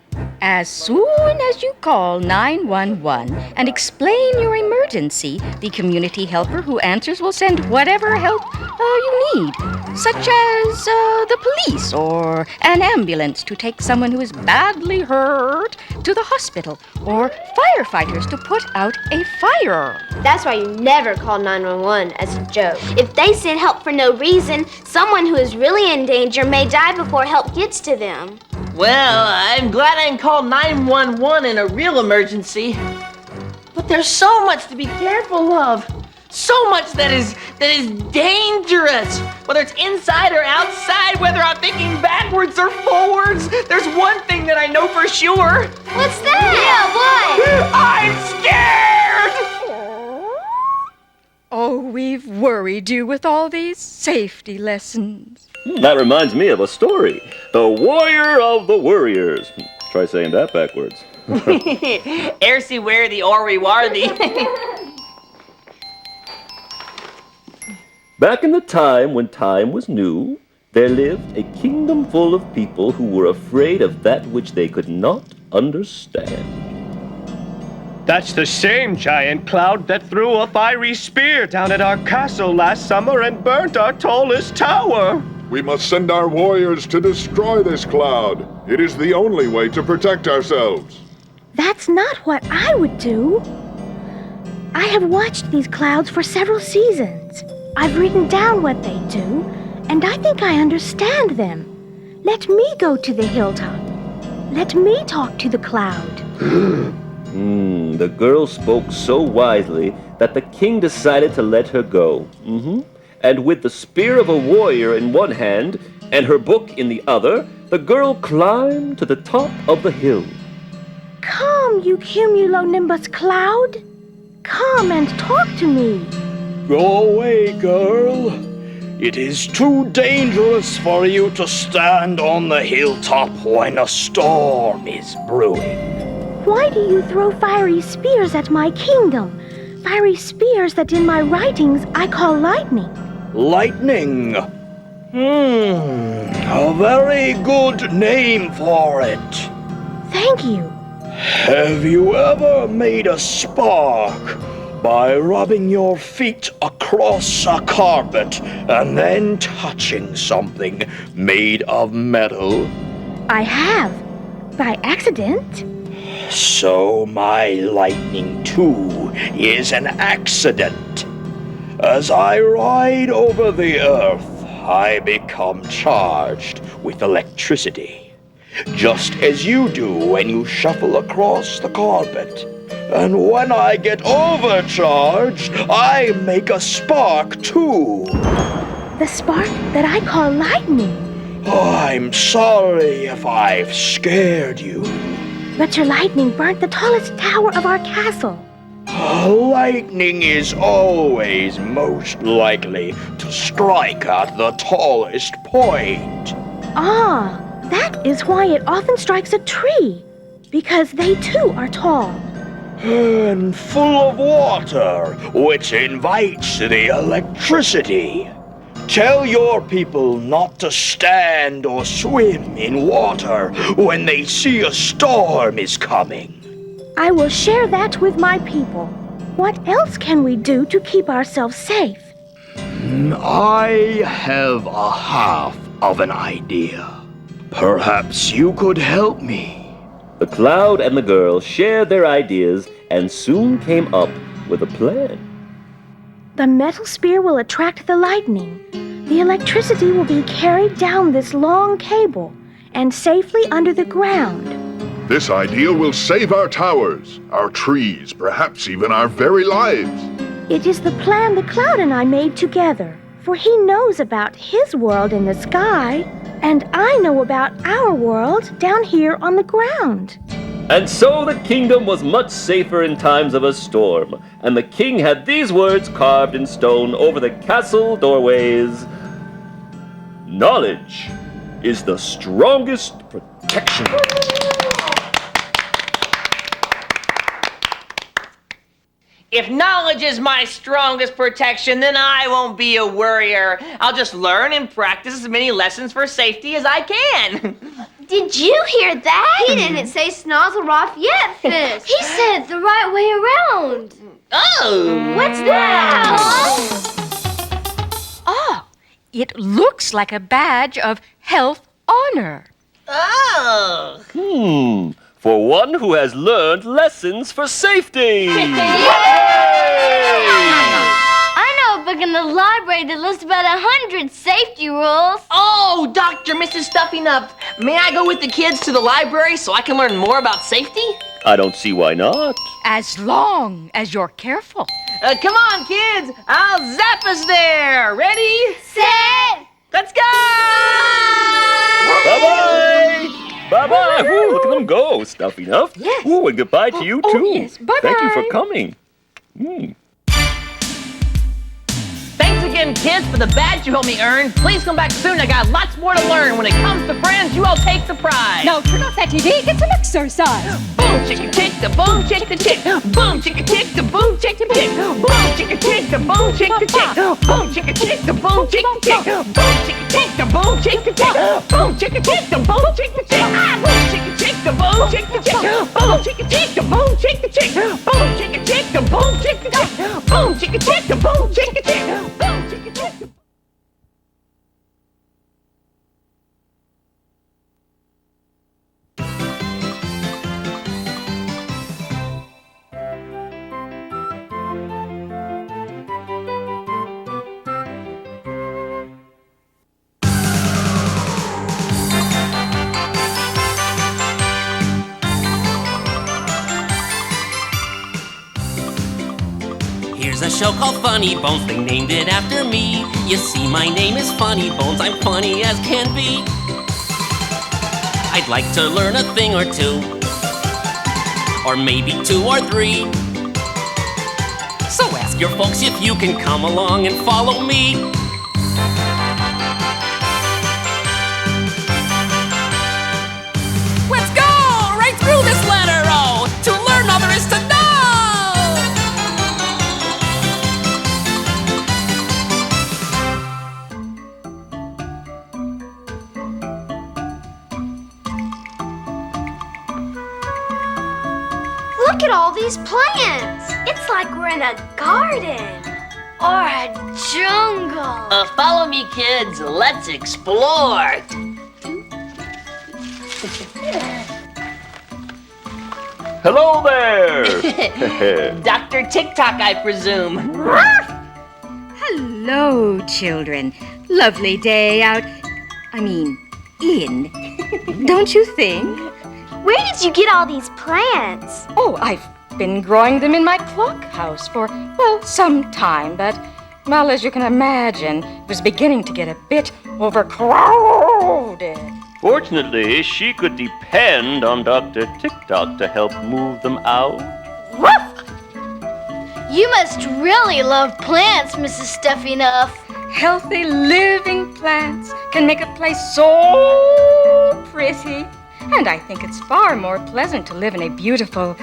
As soon as you call 911 and explain your emergency, the community helper who answers will send whatever help you need, such as the police or an ambulance to take someone who is badly hurt to the hospital, or firefighters to put out a fire. That's why you never call 911 as a joke. If they send help for no reason, someone who is really in danger may die before help gets to them. Well, I'm glad I didn't call 911 in a real emergency. But there's so much to be careful of. So much that is dangerous. Whether it's inside or outside, whether I'm thinking backwards or forwards, there's one thing that I know for sure. What's that? I'm scared! Oh, we've worried you with all these safety lessons. That reminds me of a story. The Warrior of the Warriors. Try saying that backwards. Ersy where the Ori Warthy. Back in the time when time was new, there lived a kingdom full of people who were afraid of that which they could not understand. That's the same giant cloud that threw a fiery spear down at our castle last summer and burnt our tallest tower. We must send our warriors to destroy this cloud. It is the only way to protect ourselves. That's not what I would do. I have watched these clouds for several seasons. I've written down what they do, and I think I understand them. Let me go to the hilltop. Let me talk to the cloud. The girl spoke so wisely that the king decided to let her go. And with the spear of a warrior in one hand and her book in the other, the girl climbed to the top of the hill. Come, you cumulonimbus cloud. Come and talk to me. Go away, girl. It is too dangerous for you to stand on the hilltop when a storm is brewing. Why do you throw fiery spears at my kingdom? Fiery spears that in my writings I call lightning. Lightning. A very good name for it. Thank you. Have you ever made a spark by rubbing your feet across a carpet and then touching something made of metal? I have. By accident. So my lightning too is an accident. As I ride over the earth, I become charged with electricity, just as you do when you shuffle across the carpet. And when I get overcharged, I make a spark too. The spark that I call lightning. Oh, I'm sorry if I've scared you. But your lightning burnt the tallest tower of our castle. Lightning is always most likely to strike at the tallest point. Ah, that is why it often strikes a tree, because they too are tall. And full of water, which invites the electricity. Tell your people not to stand or swim in water when they see a storm is coming. I will share that with my people. What else can we do to keep ourselves safe? I have a half of an idea. Perhaps you could help me. The cloud and the girl shared their ideas and soon came up with a plan. The metal spear will attract the lightning. The electricity will be carried down this long cable and safely under the ground. This idea will save our towers, our trees, perhaps even our very lives. It is the plan the cloud and I made together, for he knows about his world in the sky, and I know about our world down here on the ground. And so the kingdom was much safer in times of a storm, and the king had these words carved in stone over the castle doorways. Knowledge is the strongest protection. If knowledge is my strongest protection, then I won't be a worrier. I'll just learn and practice as many lessons for safety as I can. Did you hear that? He didn't say snozzle off yet, Fist. He said it the right way around. Oh! What's that? Oh, it looks like a badge of health honor. Oh! For one who has learned lessons for safety. I know a book in the library that lists about 100 safety rules. Oh, Dr. Mrs. Stuffin'up, may I go with the kids to the library so I can learn more about safety? I don't see why not. As long as you're careful. Come on, kids. I'll zap us there. Ready? Set. Let's go! Bye-bye. Bye-bye. Ooh, look at them go. Stuff enough. Yes. Ooh, and goodbye to you, too. Yes. Bye-bye. Thank you for coming. Thanks again, kids, for the badge you helped me earn. Please come back soon. I got lots more to learn. When it comes to friends, you all take the prize. Now turn off that TV, get some exercise. Boom, chicka tick, the boom, chick the tick. Boom, chicka tick, the boom, chick the tick. Boom, chicka tick, the boom, chick the tick. Boom, chicka tick, the boom, chick the tick. Boom, chicka tick, the boom, chick the tick. Boom, chicka tick, the boom, chick the tick. Boom, chicka tick, the boom, chick the tick. Boom, chicka tick, the boom, chick the tick. Boom, chicka tick, the boom, chick the tick. Boom, chicka tick, the boom, chick the tick. Boom, chicka tick. Here's a show called Funnybones, they named it after me. You see, my name is Funnybones, I'm funny as can be. I'd like to learn a thing or two, or maybe 2 or 3. So ask your folks if you can come along and follow me. Let's go right through this letter O to learn all there is to know. Look at all these plants. It's like we're in a garden or a jungle. Follow me, kids. Let's explore. Hello there! Dr. TikTok, I presume. Hello, children. Lovely day out. In. Don't you think? Where did you get all these plants? Oh, I've been growing them in my clock house for, some time, but, as you can imagine, it was beginning to get a bit overcrowded. Fortunately, she could depend on Dr. TikTok to help move them out. You must really love plants, Mrs. Stuffy Nuff. Healthy, living plants can make a place so pretty. And I think it's far more pleasant to live in a beautiful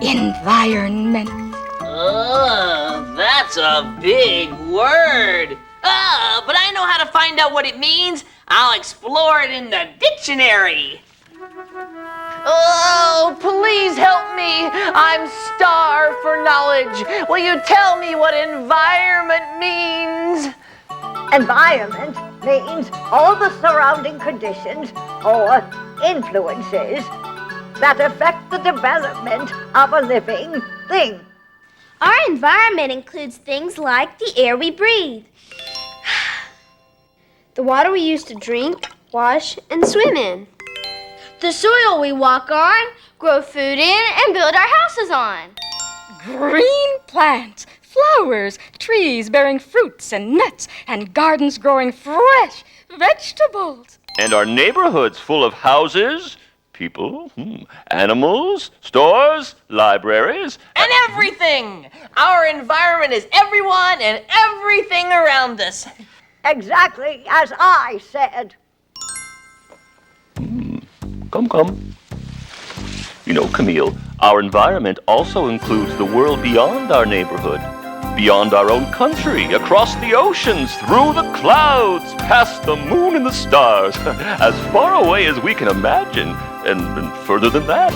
environment. Oh, that's a big word. But I know how to find out what it means. I'll explore it in the dictionary. Oh, please help me. I'm starved for knowledge. Will you tell me what environment means? Environment means all the surrounding conditions or influences that affect the development of a living thing. Our environment includes things like the air we breathe, the water we use to drink, wash, and swim in, the soil we walk on, grow food in, and build our houses on. Green plants, flowers, trees bearing fruits and nuts, and gardens growing fresh vegetables. And our neighborhoods full of houses, people, animals, stores, libraries. And everything! Our environment is everyone and everything around us. Exactly as I said. Come. You know, Camille, our environment also includes the world beyond our neighborhood, beyond our own country, across the oceans, through the clouds, past the moon and the stars, as far away as we can imagine, and further than that.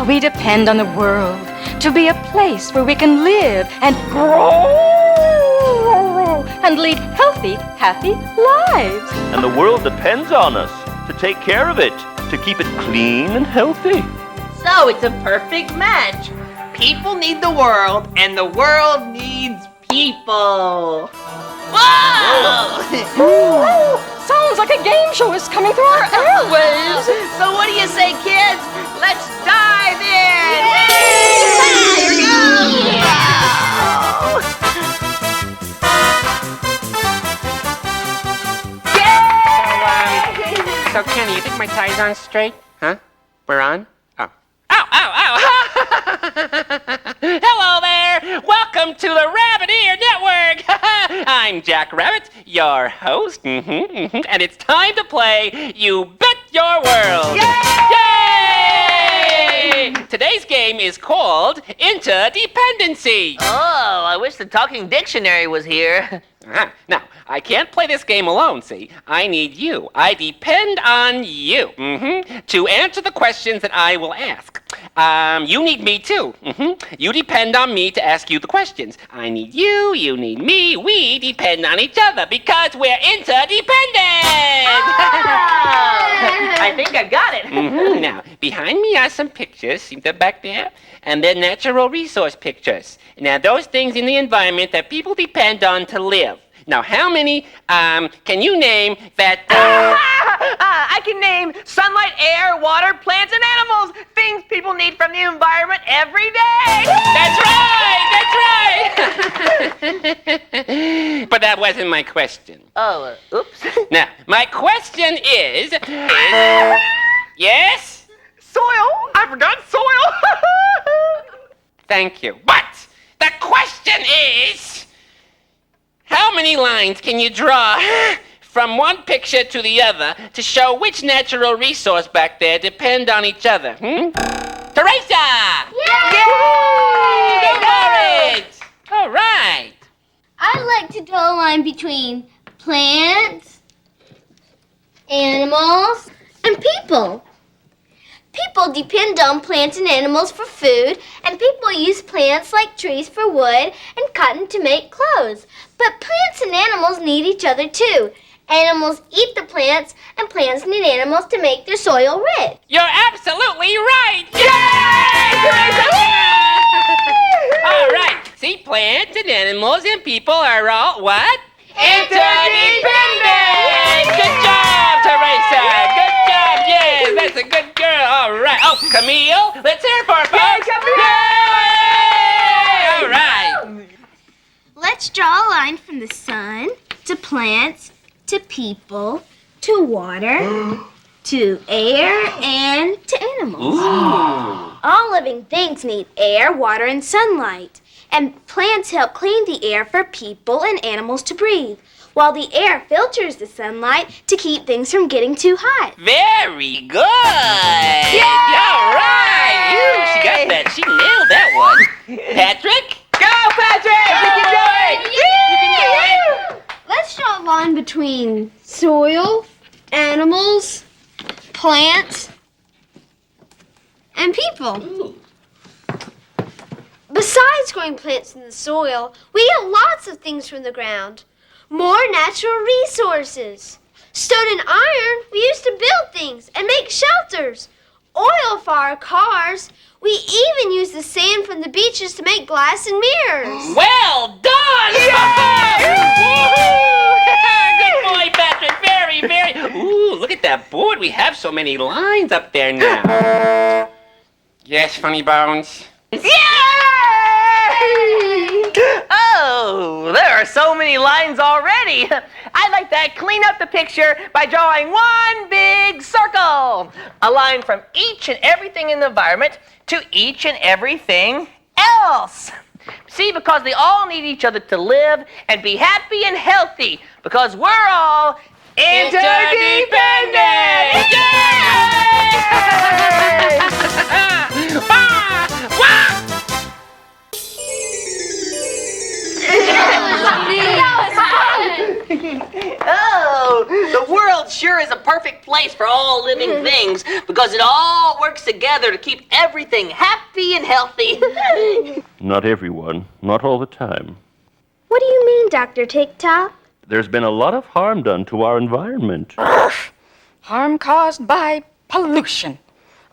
We depend on the world to be a place where we can live and grow and lead healthy, happy lives. And the world depends on us to take care of it, to keep it clean and healthy. So it's a perfect match. People need the world, and the world needs people. Whoa! Sounds like a game show is coming through our airwaves. So what do you say, kids? Let's dive in! Here we go! So, Kenny, you think my tie's on straight? Huh? We're on? Oh. Hello there! Welcome to the Rabbit Ear Network! I'm Jack Rabbit, your host, and it's time to play You Bet Your World! Yay! Today's game is called Interdependency. Oh, I wish the talking dictionary was here. Now, I can't play this game alone, see? I need you. I depend on you to answer the questions that I will ask. You need me too. You depend on me to ask you the questions. I need you, you need me. We depend on each other because we're interdependent. I think I got it. Now, behind me are some pictures. See them back there? And they're natural resource pictures. Now, those things in the environment that people depend on to live. Now, how many can you name that? I can name sunlight, air, water, plants, and animals. Things people need from the environment every day. That's right. But that wasn't my question. Oh, oops. Now, my question is yes? Soil. I forgot soil. Thank you. But the question is, how many lines can you draw from one picture to the other to show which natural resource back there depend on each other? Teresa! Yay! Go for it! All right. I like to draw a line between plants, animals, and people. People depend on plants and animals for food, and people use plants like trees for wood and cotton to make clothes. But plants and animals need each other too. Animals eat the plants, and plants need animals to make their soil rich. You're absolutely right! Yay! All right. See, plants and animals and people are all what? Interdependent! Good job, Teresa! Good job! Yes, that's a good girl. All right. Oh, Camille, let's hear it for her, folks. Yay! All right. Let's draw a line from the sun to plants to people to water to air and to animals. Ooh. All living things need air, water, and sunlight. And plants help clean the air for people and animals to breathe, while the air filters the sunlight to keep things from getting too hot. Very good. Yay! All right. Ooh, she got that. She nailed that one. Patrick? Go, Patrick! You can do it! Let's draw a line between soil, animals, plants, and people. Ooh. Besides growing plants in the soil, we get lots of things from the ground. More natural resources. Stone and iron we use to build things and make shelters. Oil for our cars. We even use the sand from the beaches to make glass and mirrors. Well done! Good boy, Patrick. Very, very. Ooh, look at that board. We have so many lines up there now. Yes, Funnybones. Oh, there are so many lines already. I'd like to clean up the picture by drawing one big circle. A line from each and everything in the environment to each and everything else. See, because they all need each other to live and be happy and healthy, because we're all interdependent. Oh, the world sure is a perfect place for all living things because it all works together to keep everything happy and healthy. Not everyone, not all the time. What do you mean, Dr. TikTok? There's been a lot of harm done to our environment. Harm caused by pollution,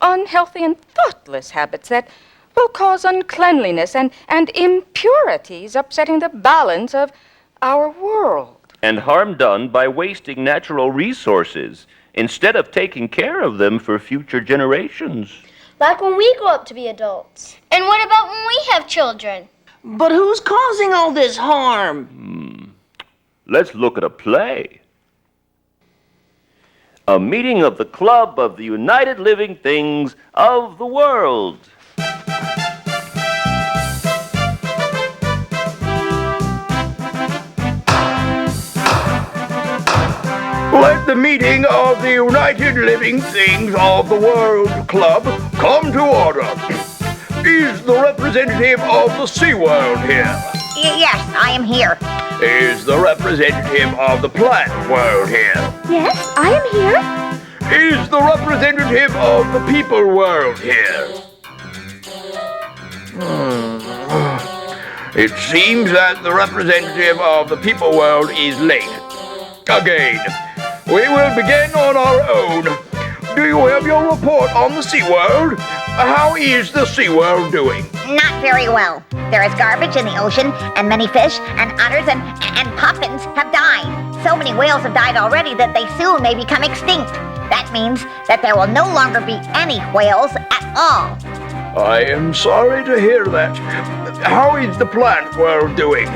unhealthy and thoughtless habits that will cause uncleanliness and impurities, upsetting the balance of our world. And harm done by wasting natural resources instead of taking care of them for future generations. Like when we grow up to be adults. And what about when we have children? But who's causing all this harm? Let's look at a play. A meeting of the Club of the United Living Things of the World. Let the meeting of the United Living Things of the World Club come to order. Is the representative of the SeaWorld here? Yes, I am here. Is the representative of the Plant World here? Yes, I am here. Is the representative of the People World here? It seems that the representative of the People World is late. Again. We will begin on our own. Do you have your report on the SeaWorld? how is the SeaWorld doing? Not very well. There is garbage in the ocean, and many fish and otters and puffins have died. So many whales have died already that they soon may become extinct. That means that there will no longer be any whales at all. I am sorry to hear that. How is the plant world doing?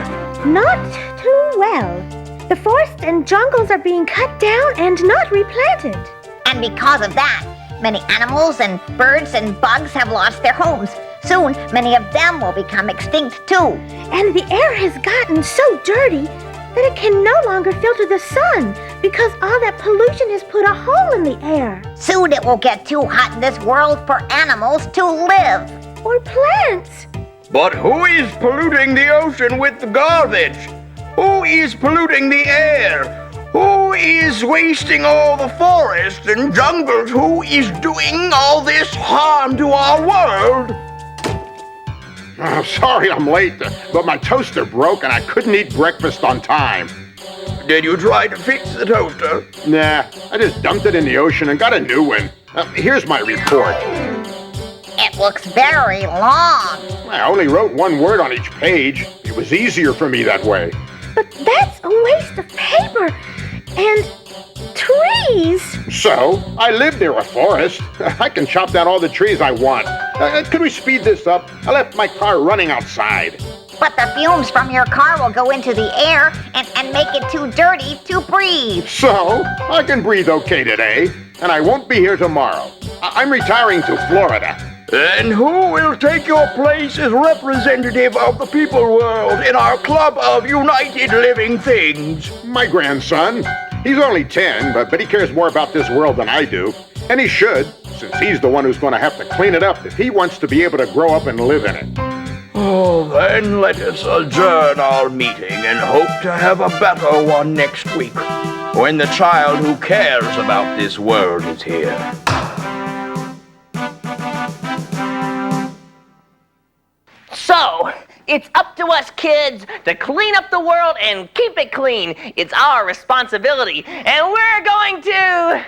Not too well. The forests and jungles are being cut down and not replanted. And because of that, many animals and birds and bugs have lost their homes. Soon, many of them will become extinct too. And the air has gotten so dirty that it can no longer filter the sun because all that pollution has put a hole in the air. Soon it will get too hot in this world for animals to live. Or plants. But who is polluting the ocean with the garbage? Who is polluting the air? Who is wasting all the forests and jungles? Who is doing all this harm to our world? Sorry I'm late, but my toaster broke and I couldn't eat breakfast on time. Did you try to fix the toaster? Nah, I just dumped it in the ocean and got a new one. Here's my report. It looks very long. I only wrote one word on each page. It was easier for me that way. But that's a waste of paper and trees. So, I live near a forest. I can chop down all the trees I want. Could we speed this up? I left my car running outside. But the fumes from your car will go into the air and make it too dirty to breathe. So, I can breathe okay today, and I won't be here tomorrow. I'm retiring to Florida. And who will take your place as representative of the people world in our club of United Living Things? My grandson. He's only 10, but he cares more about this world than I do. And he should, since he's the one who's going to have to clean it up if he wants to be able to grow up and live in it. Oh, then let us adjourn our meeting and hope to have a better one next week, when the child who cares about this world is here. So, it's up to us kids to clean up the world and keep it clean. It's our responsibility. And we're going to...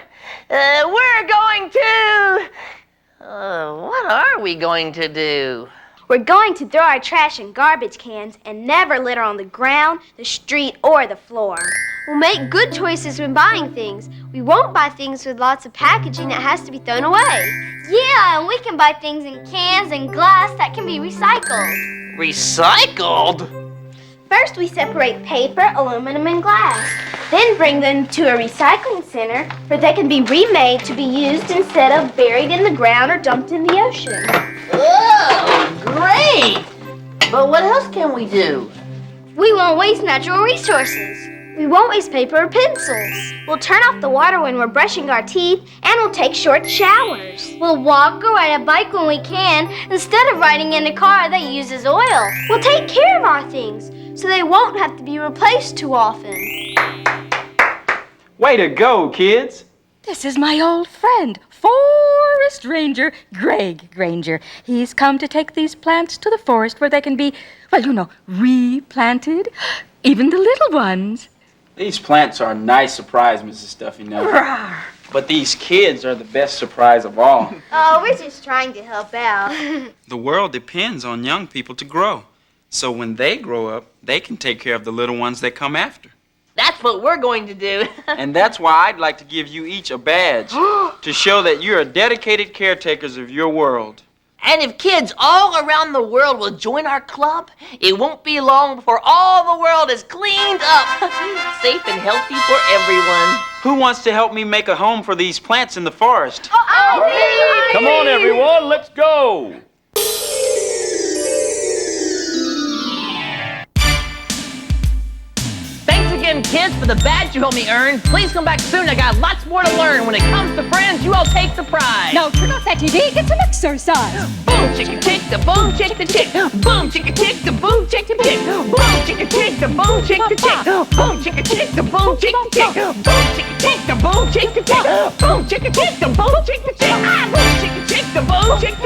what are we going to do? We're going to throw our trash in garbage cans and never litter on the ground, the street, or the floor. We'll make good choices when buying things. We won't buy things with lots of packaging that has to be thrown away. Yeah, and we can buy things in cans and glass that can be recycled. Recycled? First, we separate paper, aluminum, and glass. Then bring them to a recycling center where they can be remade to be used instead of buried in the ground or dumped in the ocean. Oh, great! But what else can we do? We won't waste natural resources. We won't waste paper or pencils. We'll turn off the water when we're brushing our teeth, and we'll take short showers. We'll walk or ride a bike when we can, instead of riding in a car that uses oil. We'll take care of our things, so they won't have to be replaced too often. Way to go, kids! This is my old friend, Forest Ranger Greg Granger. He's come to take these plants to the forest where they can be, well, replanted, even the little ones. These plants are a nice surprise, Mrs. Stuffy Nose. But these kids are the best surprise of all. Oh, we're just trying to help out. The world depends on young people to grow. So when they grow up, they can take care of the little ones that come after. That's what we're going to do. And that's why I'd like to give you each a badge to show that you're dedicated caretakers of your world. And if kids all around the world will join our club, it won't be long before all the world is cleaned up, safe and healthy for everyone. Who wants to help me make a home for these plants in the forest? Come on, everyone, let's go! Thanks again, kids, for the badge you helped me earn. Please come back soon. I got lots more to learn. When it comes to friends, you all take the prize. Now turn off that TV, get some exercise. Boom, chicka tick, the boom, chick the tick. Boom, chicka tick, the boom, chick the tick. Boom, chicka tick, the boom, chick the tick. Boom, chicka tick, the boom, chick the tick. Boom, chicka tick, the boom, chick the tick. Boom, chicka tick, the boom, chick the tick. Boom, chicka tick, the boom, chick the tick.